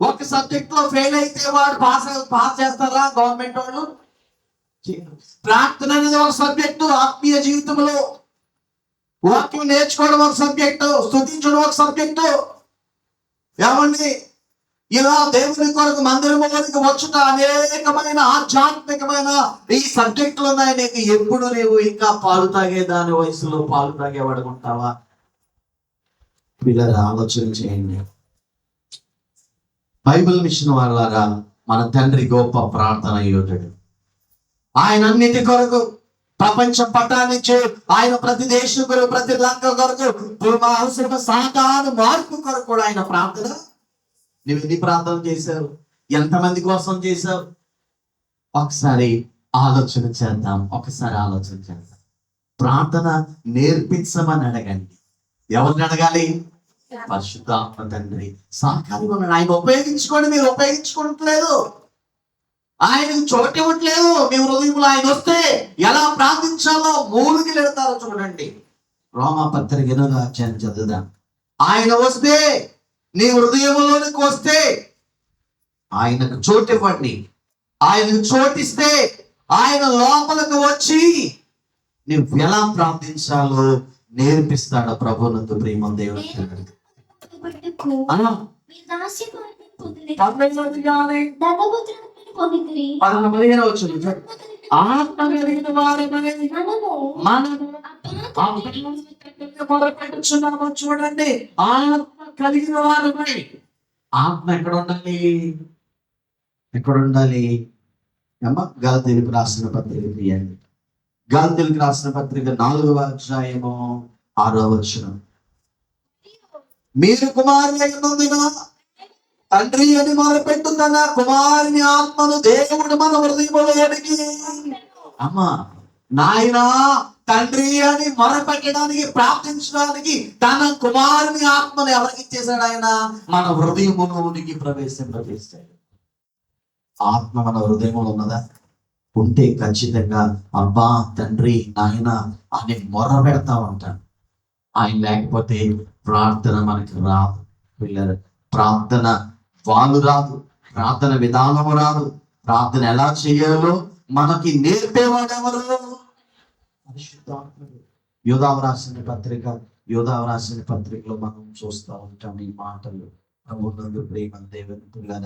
ఒక సబ్జెక్ట్ లో ఫెయిల్ అయితే వాడు పాస్ చేస్తారా గవర్నమెంట్ వాళ్ళు? ప్రార్థన అనేది ఒక సబ్జెక్టు. ఆత్మీయ జీవితంలో వాక్యం నేర్చుకోవడం ఒక సబ్జెక్టు, స్తుతించడం ఒక సబ్జెక్టు. ఏమండి, ఇలా దేవుని కొరకు మందిరంలోకి వచ్చుట అనేకమైన ఆధ్యాత్మికమైన ఈ సబ్జెక్టులు ఉన్నాయి. నీకు ఎప్పుడు నీవు ఇంకా పాలు తాగే దాని వయసులో పాలు తాగేవాడు ఉంటావా? పిల్లలు ఆలోచన చేయండి. బైబిల్ మిషన్ వాళ్ళగా మన తండ్రి గొప్ప ప్రార్థన యోధుడు. ఆయన అన్నిటి కొరకు ప్రపంచ పటానికి ఆయన ప్రతి దేశం కొరకు, ప్రతి లంక కొరకు, అవసరం సాధారణ మార్పు కొరకు కూడా ఆయన ప్రార్థన. నువ్వు ఎన్ని ప్రార్థన చేశావు? ఎంతమంది కోసం చేశావు? ఒకసారి ఆలోచన చేద్దాం. ప్రార్థన నేర్పించమని అడగండి. ఎవరిని అడగాలి? పరిశుద్ధాత్మ తండ్రి సహకారంగా ఉన్నాడు. ఆయన ఉపయోగించుకోండి. మీరు ఉపయోగించుకోవట్లేదు, ఆయనకు చోటు ఇవ్వట్లేదు. మీ హృదయంలో ఆయన వస్తే ఎలా ప్రార్థించాలో మూలుకి వెళ్తారో చూడండి. రోమాపత్రిక 8వ అధ్యాయం చదువుదాం. ఆయన వస్తే, నీ హృదయంలోనికి వస్తే ఆయనకు చోటు ఇవ్వండి. ఆయనకు చోటిస్తే ఆయన లోపలికి వచ్చి నువ్వు ఎలా ప్రార్థించాలో నేర్పిస్తాడు. ప్రభునందు ప్రేమ దేవుడు. 15వ వచనం, ఆత్మ కలిగిన వారమై మనము మొదలుపెట్టుచున్నాము. చూడండి, ఆత్మ కలిగిన వారమై. ఆత్మ ఎక్కడ ఉండాలి? గలతీయులకు రాసిన పత్రిక తీయండి. గలతీయులకు రాసిన పత్రిక 4వ అధ్యాయము 6వ వచనం. మీరు కుమారులైనందున తండ్రి అని మొదలుపెట్టుతున్న కుమారుని ఆత్మను దేవుడు మన హృదయంలోనికి నాయన తండ్రి అని మొరపెట్టడానికి, ప్రార్థించడానికి తన కుమారుని ఆత్మను ఎవరికి ఇచ్చేశాడు? ఆయన మన హృదయములోనికి ప్రవేశింపజేశాడు. ఆత్మ మన హృదయంలో ఉన్నదా? ఉంటే ఖచ్చితంగా అబ్బా తండ్రి నాయన అని మొర పెడతా ఉంటాను. ఆయన లేకపోతే ప్రార్థన మనకి రాదు. పిల్లలు, ప్రార్థన వాళ్ళు రాదు, ప్రార్థన విధానం రాదు. ప్రార్థన ఎలా చేయాలో మనకి నేర్పేవాడు ఎవరు? పరిశుద్ధాత్ముడు. యోదావు రాసిన పత్రికలో మనం చూస్తూ ఉంటాం ఈ మాటలు. ప్రభునందు ప్రేమ దేవుని పిల్లల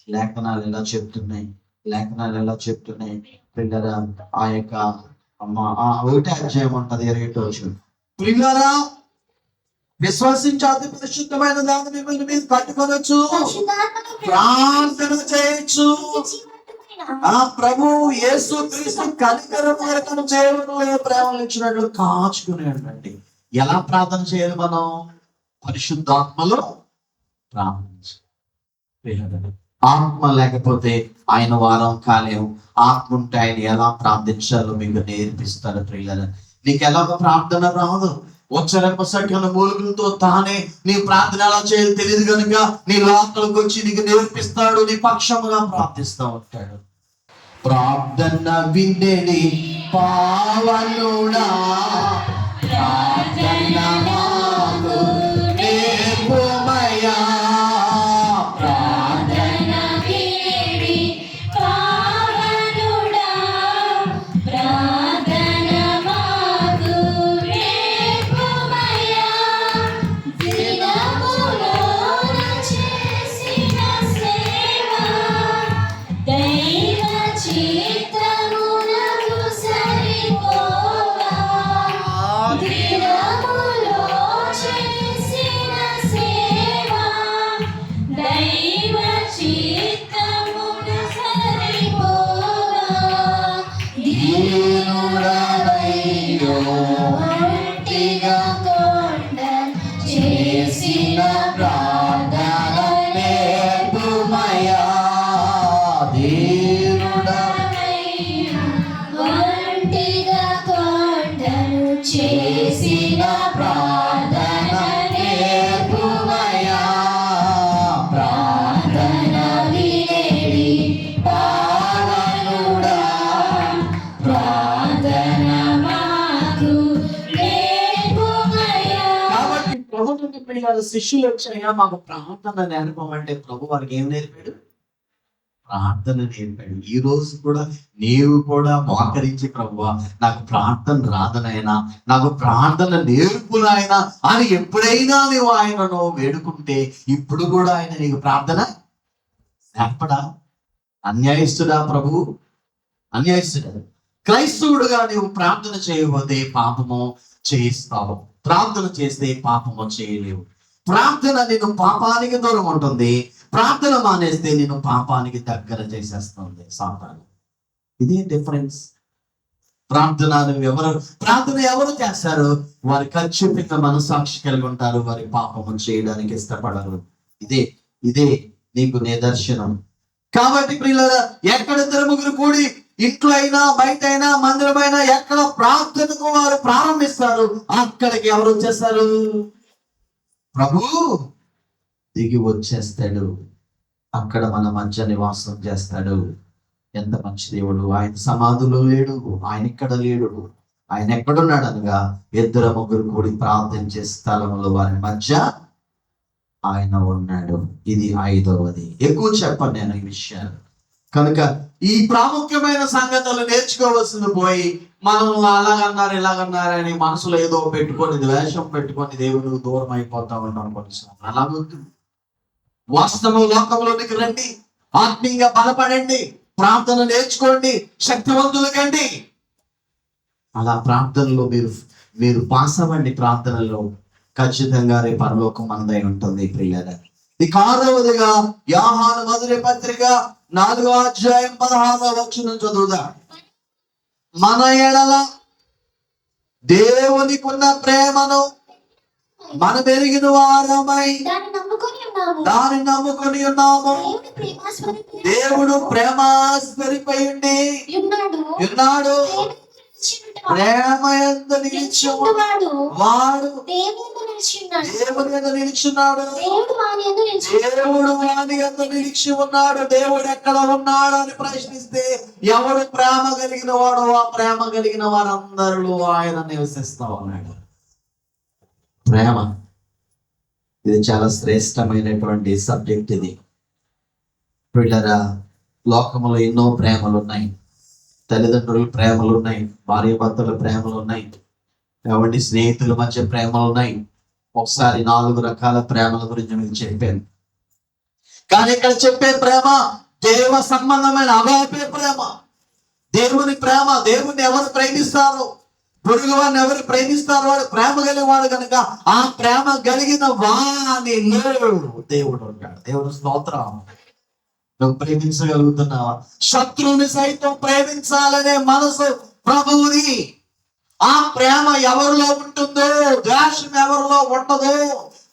లేఖనాలు ఎలా చెప్తున్నాయి? లేఖనాలు ఎలా చెప్తున్నాయి పిల్లరా? ఆ యొక్క 1వ అధ్యాయం ఉంటది 21వ వచనం. పిల్లరా, విశ్వసించి అతి పరిశుద్ధమైన దాన్ని మిమ్మల్ని మీరు కట్టుకొనొచ్చు, ప్రార్థన చేయొచ్చు. ఆ ప్రభు యేసు క్రీస్తు కనికరం కొరకు చేయడం ప్రేమలు ఇచ్చినట్లు కాచుకునేటండి. ఎలా ప్రార్థన చేయాలి మనం? పరిశుద్ధాత్మలో ప్రార్థన. ఆత్మ లేకపోతే ఆయన వారం కాలేవు. ఆత్మ ఉంటే ఆయన ఎలా ప్రార్థించాలో మీకు నేర్పిస్తారు ప్రియులారా. నీకు ఎలాగ ప్రార్థన రాదు, ఉచ్చరింపు సంఖ్యల మూలుగులతో తానే నీ ప్రార్థన ఎలా చేయాలి తెలియదు కనుక నీ లోపలికి వచ్చి నీకు నేర్పిస్తాడు, నీ పక్షముగా ప్రార్థిస్తూ ఉంటాడు. ప్రార్థన వినేని పావనుడా, ప్రార్థన మాకు నేర్పుమయ్యా. శిష్యులు వచ్చాయా మాకు ప్రార్థన నేర్పమంటే ప్రభు వారికి ఏం నేర్పాడు? ప్రార్థన నేర్పాడు. ఈ రోజు కూడా నీవు కూడా మోకరించి ప్రభువా నాకు ప్రార్థన రాదనైనా, నాకు ప్రార్థన నేర్పునైనా అని ఎప్పుడైనా నువ్వు ఆయనను వేడుకుంటే ఇప్పుడు కూడా ఆయన నీకు ప్రార్థన నేర్పడా? అన్యాయస్తుడా ప్రభు? అన్యాయస్తుడా? క్రైస్తవుడుగా నీవు ప్రార్థన చేయబోతే పాపము చేయిస్తావు, ప్రార్థన చేస్తే పాపము చేయలేవు. ప్రార్థన నేను పాపానికి దూరం ఉంటుంది, ప్రార్థన మానేస్తే నేను పాపానికి దగ్గర చేసేస్తుంది సాతాను. ఇదే డిఫరెన్స్. ప్రార్థన ఎవరు చేస్తారు? వారి ఖచ్చితంగా మనసాక్షి కలిగి ఉంటారు, వారి పాపము చేయడానికి ఇష్టపడరు. ఇదే నీకు నిదర్శనం. కాబట్టి ప్రియులారా, ఎక్కడ 2-3 కూడి ఇంట్లో అయినా బయట అయినా మందిరమైనా ఎక్కడ ప్రార్థనకు వారు ప్రారంభిస్తారు అక్కడికి ఎవరు వచ్చేస్తారు? ప్రభు దిగి వచ్చేస్తాడు, అక్కడ మన మధ్య నివాసం చేస్తాడు. ఎంత మంచి దేవుడు! ఆయన సమాధిలో లేడు, ఆయన ఇక్కడ లేడు. ఆయన ఎక్కడున్నాడు అనగా 2-3 కూడి ప్రార్థించే స్థలంలో వారి మధ్య ఆయన ఉన్నాడు. ఇది 5వది. ఎక్కువ చెప్పను నేను ఈ విషయాలు కనుక ఈ ప్రాముఖ్యమైన సంగతులు నేర్చుకోవాల్సింది పోయి మనం అలాగన్నారు ఇలాగన్నారు అని మనసులో ఏదో పెట్టుకొని ద్వేషం పెట్టుకొని దేవుడు దూరం అయిపోతా ఉన్నాం కొన్నిసార్లు. అలాగొద్దు. వాస్తవ లోకంలోనికి రండి, ఆత్మీయంగా బలపడండి, ప్రార్థన నేర్చుకోండి, శక్తివంతులు కండి. అలా ప్రార్థనలో మీరు పాస్ అవ్వండి. ప్రార్థనలో ఖచ్చితంగా రేపు పరలోకం మనదై ఉంటుంది ప్రియులారా. ఇక 6వదిగా యోహాను మొదటి పత్రిక 4వ అధ్యాయం 16వ వచనం చదువుదా. మన ఎడల దేవునికున్న ప్రేమను మనం ఎరిగిన వారమై దాన్ని నమ్ముకొని ఉన్నాము. దేవుడు ప్రేమాస్పరిపై ఉన్నాడు. ప్రేమ యందు నిలిచి వాడు దేవుని యందు నిలిచున్నాడు. దేవుడు వాని యందు నిలిచి ఉన్నాడు. దేవుడు ఎక్కడ ఉన్నాడు అని ప్రశ్నిస్తే ఎవడు ప్రేమ కలిగిన వాడు ఆ ప్రేమ కలిగిన వారందరూ ఆయన నివసిస్తా ఉన్నాడు. ప్రేమ ఇది చాలా శ్రేష్టమైనటువంటి సబ్జెక్ట్. ఇది పిల్లరా, లోకములో ఎన్నో ప్రేమలు ఉన్నాయి. తల్లిదండ్రుల ప్రేమలు ఉన్నాయి, భార్య భర్తల ప్రేమలు ఉన్నాయి, ఎవరి స్నేహితుల మధ్య ప్రేమలు ఉన్నాయి. ఒకసారి 4 రకాల ప్రేమల గురించి మీకు చెప్పాను. కానీ ఇక్కడ చెప్పే ప్రేమ దేవ సంబంధమైన అగాపే ప్రేమ, దేవుని ప్రేమ. దేవుని ఎవరు ప్రేమిస్తారు, పొరుగు వాడిని ఎవరు ప్రేమిస్తారు, వాడు ప్రేమ కలిగిన వాడు కనుక ఆ ప్రేమ కలిగిన వానిలో దేవుడు ఉంటాడు. దేవుడు స్తోత్రం. నువ్వు ప్రేమించగలుగుతున్నావా? శత్రువుని సైతం ప్రేమించాలనే మనసు ప్రభువుని. ఆ ప్రేమ ఎవరిలో ఉంటుందో, ద్వేషం ఎవరిలో ఉండదో,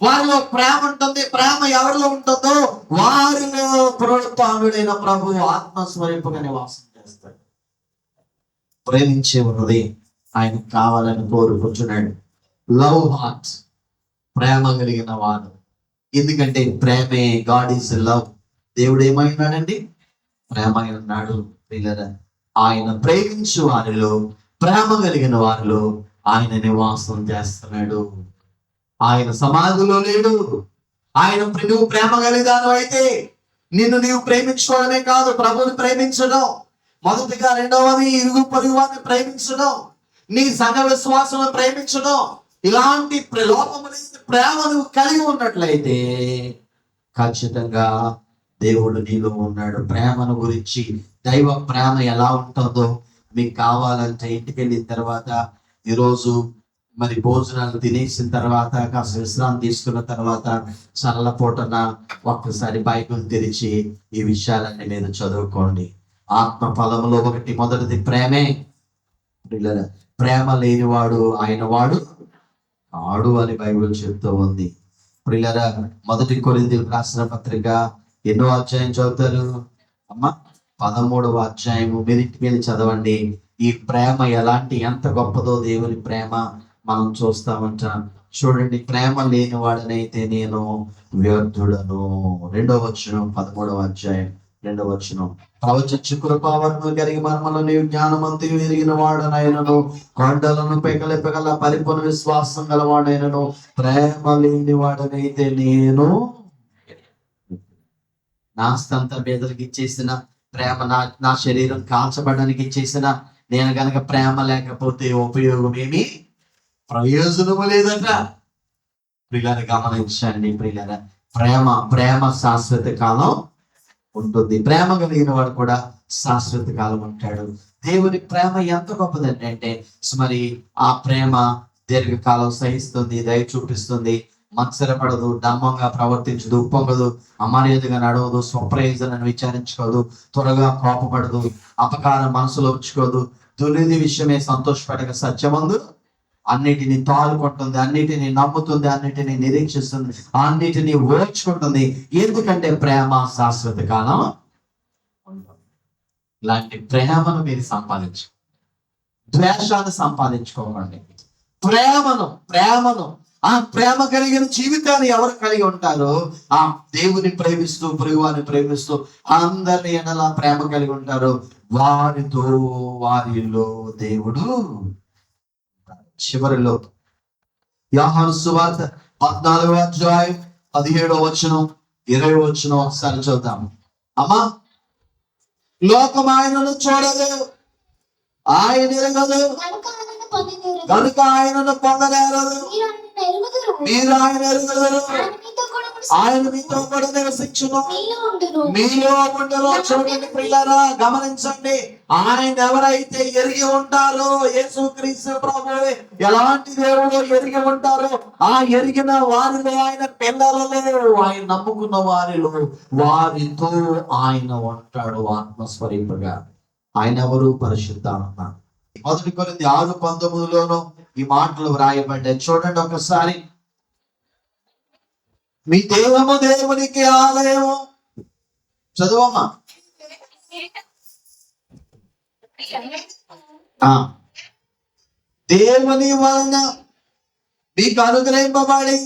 వారిలో ప్రేమ ఉంటుంది. ప్రేమ ఎవరిలో ఉంటుందో వారిలో పునరుత్థానుడైన ప్రభు ఆత్మస్వరూపంగా నివాసం చేస్తాడు. ప్రేమించే ఉన్నది ఆయన కావాలని కోరుకుంటున్నాడు. లవ్ హార్ట్, ప్రేమ కలిగిన వాడు. ఎందుకంటే ప్రేమే, గాడ్ ఈజ్ లవ్. దేవుడు ఏమైనాడండి? ప్రేమ అయి ఉన్నాడు. పిల్లల ఆయన ప్రేమించు వారిలో, ప్రేమ కలిగిన వారిలో ఆయన నివాసం చేస్తున్నాడు. ఆయన సమాధిలో లేడు. ఆయన నువ్వు ప్రేమ కలిగిదాను అయితే నిన్ను నీవు ప్రేమించుకోవడమే కాదు, ప్రభుని ప్రేమించడం మొదటిగా. రెండవది ఇరుగు పొరుగు వారిని ప్రేమించడం, నీ సంఘ విశ్వాసాలను ప్రేమించడం. ఇలాంటి లోపముని ప్రేమ నువ్వు కలిగి ఉన్నట్లయితే ఖచ్చితంగా దేవుడు నీలో ఉన్నాడు. ప్రేమను గురించి, దైవ ప్రేమ ఎలా ఉంటుందో మీకు కావాలంటే ఇంటికి వెళ్ళిన తర్వాత, ఈరోజు మరి భోజనాలు తినేసిన తర్వాత, కాస్త విశ్రాంతి తీసుకున్న తర్వాత, చల్లపూటన ఒక్కసారి బైబిల్ తెరిచి ఈ విషయాలన్నీ మీద చదువుకోండి. ఆత్మ ఫలములో ఒకటి, మొదటిది ప్రేమే. ప్రేమ లేనివాడు ఆయన వాడు కాడు అని బైబిల్ చెప్తూ ఉంది. ప్రియులరా, మొదటి కొరింథీయులకు రాసిన పత్రిక ఎన్నో అధ్యాయం చదువుతారు అమ్మా? 13వ అధ్యాయము. మీరు ఇంటికి వెళ్ళి చదవండి. ఈ ప్రేమ ఎంత గొప్పదో దేవుని ప్రేమ మనం చూస్తామంట. చూడండి, ప్రేమ లేని వాడనైతే నేను వ్యర్థుడను. 2వ వచనం, 13వ అధ్యాయం 2వ వచనం. ప్రవచించు కృపావరములు కలిగి మర్మలను జ్ఞానమంతయు ఎరిగిన వాడనైనను, కొండలను పెగల పరిపూర్ణ విశ్వాసం గలవాడైనను, ప్రేమ లేని వాడనైతే నేను. నా స్థంత పేదలకు ఇచ్చేసిన ప్రేమ, నా శరీరం కాల్చబడడానికి ఇచ్చేసిన నేను గనక ప్రేమ లేకపోతే ఉపయోగం ఏమి, ప్రయోజనము లేదట. ప్రియులారా గమనించండి. ప్రియులారా, ప్రేమ శాశ్వత కాలం ఉంటుంది. ప్రేమ కలిగిన వాడు కూడా శాశ్వత కాలం ఉంటాడు. దేవుని ప్రేమ ఎంత గొప్పదంటే మరి ఆ ప్రేమ దీర్ఘకాలం సహిస్తుంది, దయ చూపిస్తుంది, మత్సరపడదు, డంబంగా ప్రవర్తించదు, ఉప్పొంగదు, అమర్యాదగా నడవదు, స్వప్రయోజనాన్ని విచారించుకోదు, త్వరగా కోపపడదు, అపకారం మనసులో ఉంచుకోదు, దుర్నిధి విషయమే సంతోషపడక సత్యమందు అన్నిటిని తాలుకుంటుంది, అన్నిటిని నమ్ముతుంది, అన్నిటిని నిరీక్షిస్తుంది, అన్నిటిని ఓర్చుకుంటుంది. ఎందుకంటే ప్రేమ శాశ్వత కాలం. ఇలాంటి ప్రేమను మీరు సంపాదించు, ద్వేషాన్ని సంపాదించుకోకండి. ప్రేమను ఆ ప్రేమ కలిగిన జీవితాన్ని ఎవరు కలిగి ఉంటారో, ఆ దేవుని ప్రేమిస్తూ, పొరుగువారిని ప్రేమిస్తూ, అందరిని ఎడలా ప్రేమ కలిగి ఉంటారో వారిలో దేవుడు. చివరిలో యోహాను సువార్త 14వ అధ్యాయం 17వ వచనం 20వ వచనం ఒకసారి చూద్దాం అమ్మా. లోకం ఆయనను చూడలేదు, ఆయన ఎరగదు కనుక ఆయనను పొందలేరదు. మీరు ఆయన ఎరుగుదరు, ఆయన మీతో కూడా నివసించును, మీలో ఉండరు. చూడండి ప్రియులారా, గమనించండి. ఆయన ఎవరైతే ఎరిగి ఉంటారో, యేసుక్రీస్తు ప్రభువే ఎలాంటి దేవుడు ఎరిగి ఉంటారో, ఆ ఎరిగిన వారిలో, ఆయన పిల్లలలో, ఆయన నమ్ముకున్న వారిలో, వారితో ఆయన ఉంటాడు ఆత్మస్వరూపంగా. ఆయన ఎవరు? పరిశుద్ధాత్మ. 1 కొరింథీ 6:19లోనూ ఈ మాటలు వ్రాయబడ్డాయి. చూడండి ఒకసారి. మీ దేహము దేవునికి ఆలయము. చదువమ్మా. దేవుని వలన మీకు అనుగ్రహింపబడి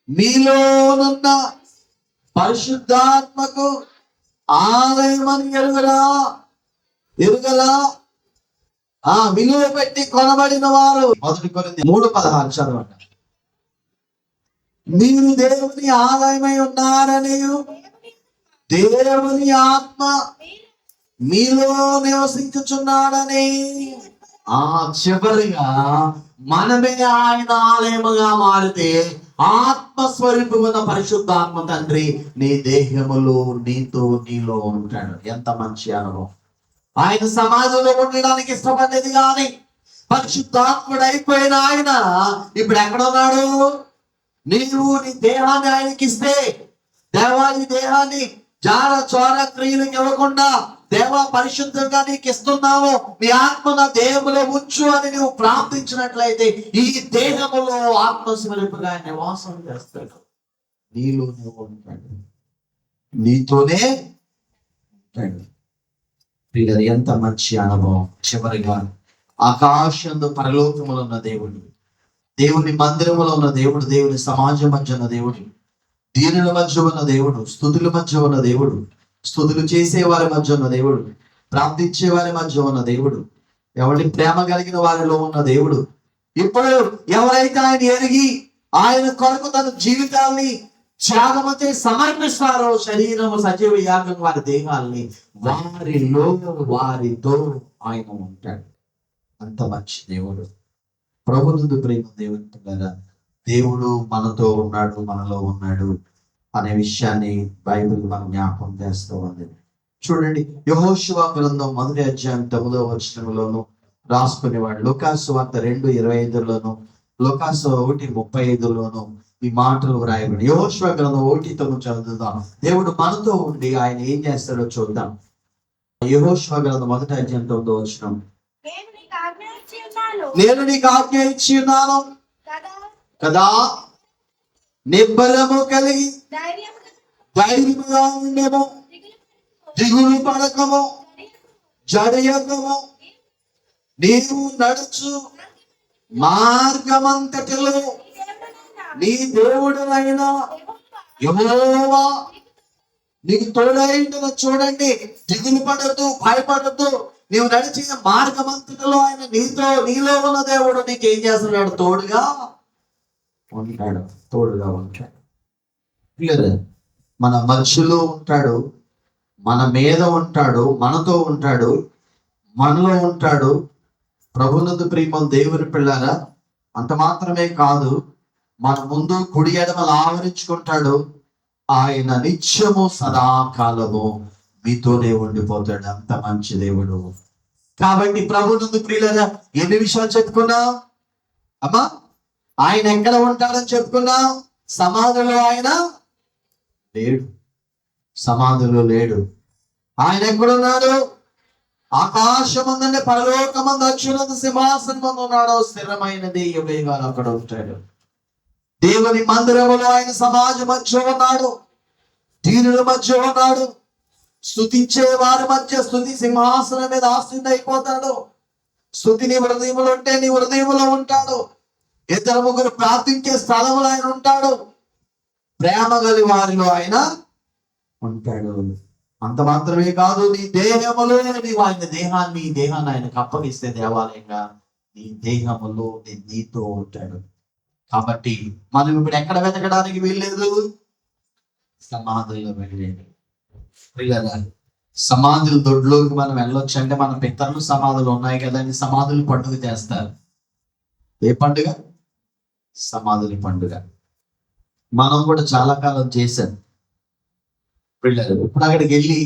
మీలోనున్న పరిశుద్ధాత్మకు ఆలయమని ఎరుగలా విలువ పెట్టి కొనబడిన వారు. 1 కొరింథీ 3:16 చదవండి. మీరు దేవుని ఆలయమై ఉన్నారని, దేవుని ఆత్మ మీలో నివసించుచున్నాడని. చివరిగా మనమే ఆయన ఆలయముగా మారితే ఆత్మస్వరూపమైన పరిశుద్ధాత్మ తండ్రి నీ దేహములో నీతో నీలో ఉంటాడు. ఎంత మంచి అనుభవం. ఆయన సమాజంలో ఉండడానికి ఇష్టపడేది కానీ పరిశుద్ధాత్ముడు అయిపోయిన ఆయన ఇప్పుడు ఎక్కడ ఉన్నాడు? నీవు నీ దేహాన్ని ఆయనకి ఇస్తే, దేవా నీ దేహాన్ని జార చోర క్రియలకు ఇవ్వకుండా దేవా పరిశుద్ధంగా నీకు ఇస్తున్నావు, నీ ఆత్మ నా దేహములో ఉంచు అని నువ్వు ప్రార్థించినట్లయితే ఈ దేహములో ఆత్మస్వరూపుగా నివాసం చేస్తాడు. నీలో నువ్వు ఉంటాడు, నీతోనే ఉంటాడు. ప్రియులారా, ఎంత మంచి అనుభవం. చివరిగా ఆకాశంలో పరలోకములో ఉన్న దేవుడు, దేవుని మందిరములో ఉన్న దేవుడు, దేవుని సమాజం మధ్య ఉన్న దేవుడు, దీనుల మధ్య ఉన్న దేవుడు, స్తుతుల మధ్య ఉన్న దేవుడు, స్తుతులు చేసే వారి మధ్య ఉన్న దేవుడు, ప్రార్థించే వారి మధ్య ఉన్న దేవుడు, ఎవరి ప్రేమ కలిగిన వారిలో ఉన్న దేవుడు. ఇప్పుడు ఎవరైతే ఆయన ఎరిగి ఆయన కొరకు తన జీవితాన్ని త్యాగమతే సమర్పిస్తారో, శరీరము సజీవ యాగం వారి దేహాల్ని, వారితో ఆయన ఉంటాడు. అంత మంచి దేవుడు. ప్రభునందు ప్రేమ దేవుని పిల్లరా, దేవుడు మనతో ఉన్నాడు, మనలో ఉన్నాడు అనే విషయాన్ని బైబిల్ మన జ్ఞాపకం చేస్తూ ఉంది. చూడండి, యెహోషువ గ్రంథం 1వ అధ్యాయం 9వ వచనంలోను రాసుకునేవాడు. లూకాసు వార్త 2:25లోను, లూకాసు 1:35లోను ఈ మాటలు వ్రాయబడి. యెహోషువ గ్రంథం 1:9 చదువుదాం. దేవుడు మనతో ఉండి ఆయన ఏం చేస్తాడో చూద్దాం. యెహోషువ గ్రంథం 1వ అధ్యాయం 9వ వచనం. నేను నీకు ఆజ్ఞ ఇచ్చి ఉన్నాను కదా, నిబ్బరము కలిగి ధైర్యముగా ఉండము, దిగులు పడకము, జడయకము, నీవు నడుచు మార్గమంతటిలో నీ దేవుడైన యెహోవా నీకు తోడైండును. చూడండి, దిగులు పడద్దు, భయపడద్దు. నీవు నడిచిన మార్గమంతటిలో ఆయన నీలో ఉన్న దేవుడు నీకు ఏం చేస్తున్నాడు? తోడుగా ఉంటాడు, తోడుగా ఉంటాడు. మన మధ్యలో ఉంటాడు, మన మీద ఉంటాడు, మనతో ఉంటాడు, మనలో ఉంటాడు. ప్రభునందు ప్రియమ దేవుని పిల్లారా, అంత మాత్రమే కాదు, మన ముందు కుడి ఎడమలు ఆవరించుకుంటాడు. ఆయన నిత్యము సదాకాలము మీతోనే ఉండిపోతాడు. అంత మంచి దేవుడు. కాబట్టి ప్రభునందు ప్రియులారా, ఎన్ని విషయాలు చెప్పుకున్నాం అమ్మా? ఆయన ఎక్కడ ఉంటాడని చెప్పుకున్నాం. సమాధిలో ఆయన లేడు, సమాధిలో లేడు. ఆయన ఎక్కడున్నాడు? ఆకాశమందుండి పరలోకమందు అత్యున్నత సింహాసనం ఉన్నాడు. స్థిరమైనది యుగయుగాలు అక్కడ ఉంటాడు. దేవుని మందిరములో ఆయన సమాజ మధ్య ఉన్నాడు, దీనుల మధ్య ఉన్నాడు. స్తుతించే వారి మధ్య స్తుతి సింహాసనం మీద ఆసీనుడు అయిపోతాడు. స్తుతి నీ హృదయములో ఉంటే నీ హృదయములో ఉంటాడు. ఇద్దరు ముగ్గురు ప్రార్థించే స్థలములో ఆయన ఉంటాడు. ప్రేమ గలి వారిలో ఆయన ఉంటాడు. అంత మాత్రమే కాదు, నీ దేహములో నీవు ఆయన దేహాన్ని, ఈ దేహాన్ని ఆయనకు అప్పగిస్తే దేవాలయంగా నీ దేహములో నీతో ఉంటాడు. కాబట్టి మనం ఇప్పుడు ఎక్కడ వెతకడానికి వీల్లేదు? సమాధుల్లో వెళ్ళలేదు. సమాధుల దొడ్లోకి మనం వెళ్ళొచ్చు అంటే మన పితరులు సమాధులు ఉన్నాయి కదా అని సమాధులు పండుగ చేస్తారు. ఏ పండుగ? సమాధుల పండుగ. మనం కూడా చాలా కాలం చేశాం. పిల్లలు ఇప్పుడు అక్కడికి వెళ్ళి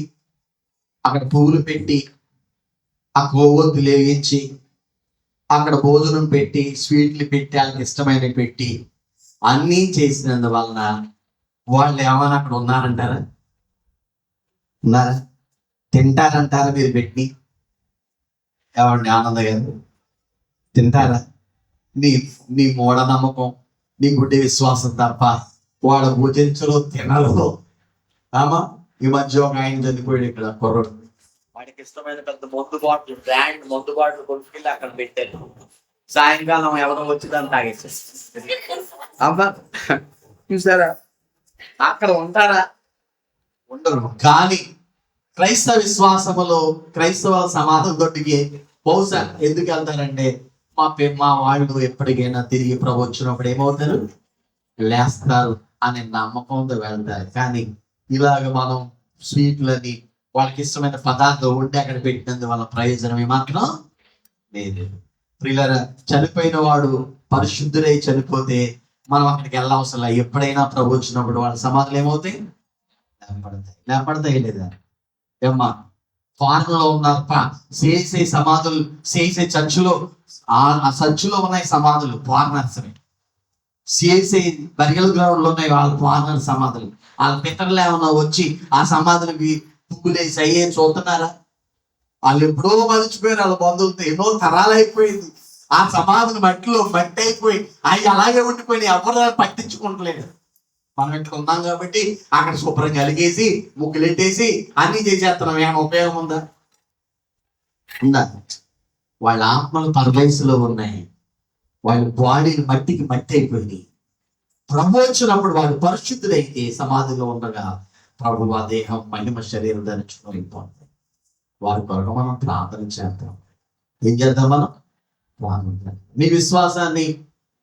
అక్కడ పువ్వులు పెట్టి, ఆ కొవ్వొత్తులు వెలిగించి, అక్కడ భోజనం పెట్టి, స్వీట్లు పెట్టి, వాళ్ళకి ఇష్టమైనవి పెట్టి అన్నీ చేసినందువలన వాళ్ళు ఏమైనా అక్కడ ఉన్నారంటారా? ఉన్నారా? తింటారంటారా? మీరు పెట్టి ఏమండి ఆనంద గారు, తింటారా? నీ నీ మూఢనమ్మకం, నీ గుడ్డి విశ్వాసం తప్ప వాడు భుజించరు, తినరు. ఆమా ఈ మధ్య ఒక ఆయన చనిపోయాడు ఇక్కడ, కుర్రడు. వాడికి ఇష్టమైన పెద్ద మందు బాటిల్, బ్రాండ్ మందు బాటిల్ కొనుక్కెళ్ళి అక్కడ పెట్టారు. సాయంకాలం ఎవరో వచ్చి దాన్ని తాగేసేసి అమ్మా చూసారా? అక్కడ ఉంటారా? ఉండరు. కానీ క్రైస్తవ విశ్వాసములో క్రైస్తవ సమాధుల దొడ్డికి బహుశా ఎందుకు వెళ్తారంటే మా వాళ్ళు ఎప్పటికైనా తిరిగి ప్రభు వచ్చినప్పుడు ఏమవుతారు? లేస్తారు అనే నమ్మకంతో వెళ్తారు. కానీ ఇలాగ మనం స్వీట్లని, వాళ్ళకి ఇష్టమైన పదార్థం ఉంటే అక్కడ పెట్టినందువల్ల ప్రయోజనం ఏమాత్రం లేదు. ప్రియులారా, చనిపోయిన వాడు పరిశుద్ధుడై చనిపోతే మనం అక్కడికి వెళ్ళవసరం లేదు. ఎప్పుడైనా ప్రభు వచ్చినప్పుడు వాళ్ళ సమాధులు ఏమవుతాయి? లేపడతాయి లేదా ఏమ్మా? ఫారెన్ లో ఉన్నారు చేసే సమాధులు, చేసే చర్చిలో ఆ చర్చిలో ఉన్నాయి సమాధులు ఫారినర్స్. సిఐసి బరిగల్ గ్రౌండ్ లో ఉన్నాయి వాళ్ళ ఫారినర్ సమాధులు. వాళ్ళ పితరులు ఏమన్నా వచ్చి ఆ సమాధులకి పువ్వులేసి అయ్యే చూస్తున్నారా? వాళ్ళు ఎప్పుడో మలిచిపోయారు. వాళ్ళ బంధువులతో ఎన్నో తరాలు అయిపోయింది. ఆ సమాధులు మట్టిలో మట్టి అయిపోయి అవి అలాగే ఉండిపోయినాయి. ఎవరు పట్టించుకుంటలేదు. మనం ఇక్కడ ఉన్నాం కాబట్టి అక్కడ శుభ్రం కలిగేసి ముగ్గులెట్టేసి అన్ని చేసేస్తున్నాం. ఏమైనా ఉపయోగం ఉందా? వాళ్ళ ఆత్మలు పరదేశంలో ఉన్నాయి. వాళ్ళ బాడీని మట్టికి మట్టి అయిపోయింది. ప్రభు వచ్చినప్పుడు వాళ్ళు పరిశుద్ధులైతే సమాధిలో ఉండగా ప్రభు ఆ దేహం మహిమ శరీరం ధరించుకొని వెళ్ళిపోతుంది. వారి కొరకు మనం ప్రార్థన చేద్దాం. ఏం చేద్దాం మనం? ప్రార్థన. మీ విశ్వాసాన్ని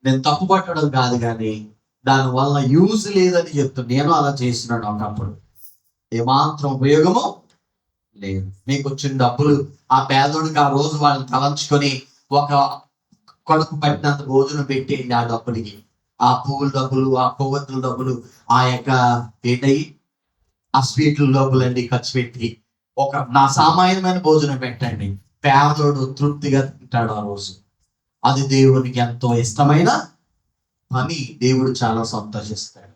నేను తప్పు పట్టడం కాదు, కానీ దానివల్ల యూజ్ లేదని చెప్తాను. నేను అలా చేస్తున్నాను. ఒకప్పుడు ఏమాత్రం ఉపయోగము లేదు. మీకు వచ్చిన డబ్బులు ఆ పేదోడికి ఆ రోజు వాళ్ళని తలంచుకొని ఒక కడుపు పట్టినంత భోజనం పెట్టేయండి. ఆ డబ్బులకి ఆ పువ్వుల డబ్బులు, ఆ కొవ్వొత్తుల డబ్బులు, ఆ యొక్క ఏంటయి ఆ స్వీట్ల డబ్బులు అండి ఖర్చు పెట్టి ఒక నా సామాన్యమైన భోజనం పెట్టండి. పేదోడు తృప్తిగా తింటాడు ఆ రోజు. అది దేవునికి ఎంతో ఇష్టమైన పని. దేవుడు చాలా సంతోషిస్తాడు.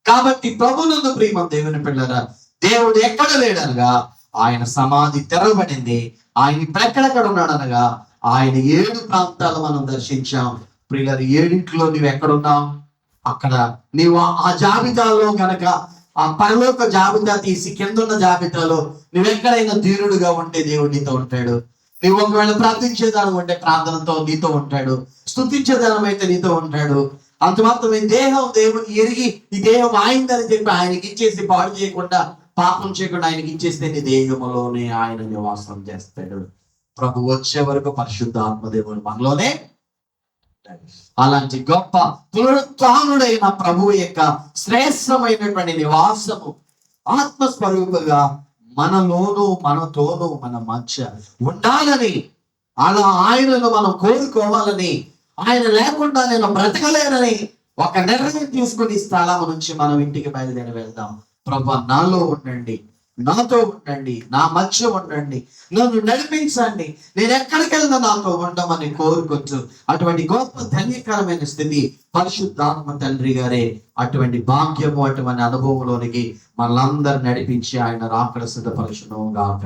కాబట్టి ప్రభునందు ప్రియమైన దేవుని పిల్లరా, దేవుడు ఎక్కడ లేడనగా ఆయన సమాధి తెరవబడింది. ఆయన ఇప్పుడు ఎక్కడెక్కడ ఉన్నాడు అనగా ఆయన 7 ప్రాంతాలు మనం దర్శించాం. ప్రియులారా, 7 నువ్వు ఎక్కడున్నావు? అక్కడ నీవు ఆ జాబితాలో కనుక ఆ పరలోక జాబితా తీసి కిందున్న జాబితాలో నువ్వెక్కడైనా ధీరుడుగా ఉంటే దేవుడు నీతో ఉంటాడు. నువ్వు ఒకవేళ ప్రార్థించేదానం ఉంటే ప్రార్థనతో నీతో ఉంటాడు. స్తుతించేదానం అయితే నీతో ఉంటాడు. అంత మాత్రమే దేహం దేవుని ఎరిగి ఈ దేహం ఆయనదని చెప్పి ఆయనకి ఇచ్చేసి పాడు చేయకుండా, పాపం చేయకుండా ఆయనకి ఇచ్చేస్తే నీ దేహములోనే ఆయన నివాసం చేస్తాడు. ప్రభు వచ్చే వరకు పరిశుద్ధాత్మ దేవుడు మనలోనే. అలాంటి గొప్ప పునరుత్థానుడైన ప్రభువు యొక్క శ్రేష్టమైనటువంటి నివాసము ఆత్మస్వరూపంగా మనలోను మనతోనూ మన మధ్య ఉండాలని, అలా ఆయనను మనం కోరుకోవాలని, ఆయన లేకుండా నేను బ్రతకలేనని ఒక నిర్ణయం తీసుకుని స్థలం నుంచి మనం ఇంటికి బయలుదేరి వెళ్దాం. ప్రభు నాలో ఉండండి, నాతో ఉండండి, నా మధ్య ఉండండి, నన్ను నడిపించండి, నేను ఎక్కడికి వెళ్ళినా నాతో ఉండమని కోరుకోవచ్చు. అటువంటి గొప్ప ధన్యకరమైన స్థితి పరిశుద్ధాత్మ తండ్రి గారే అటువంటి భాగ్యము, అటువంటి అనుభవంలోనికి మనలందరూ నడిపించి ఆయన రాకడ సిద్ధపరచును గాక.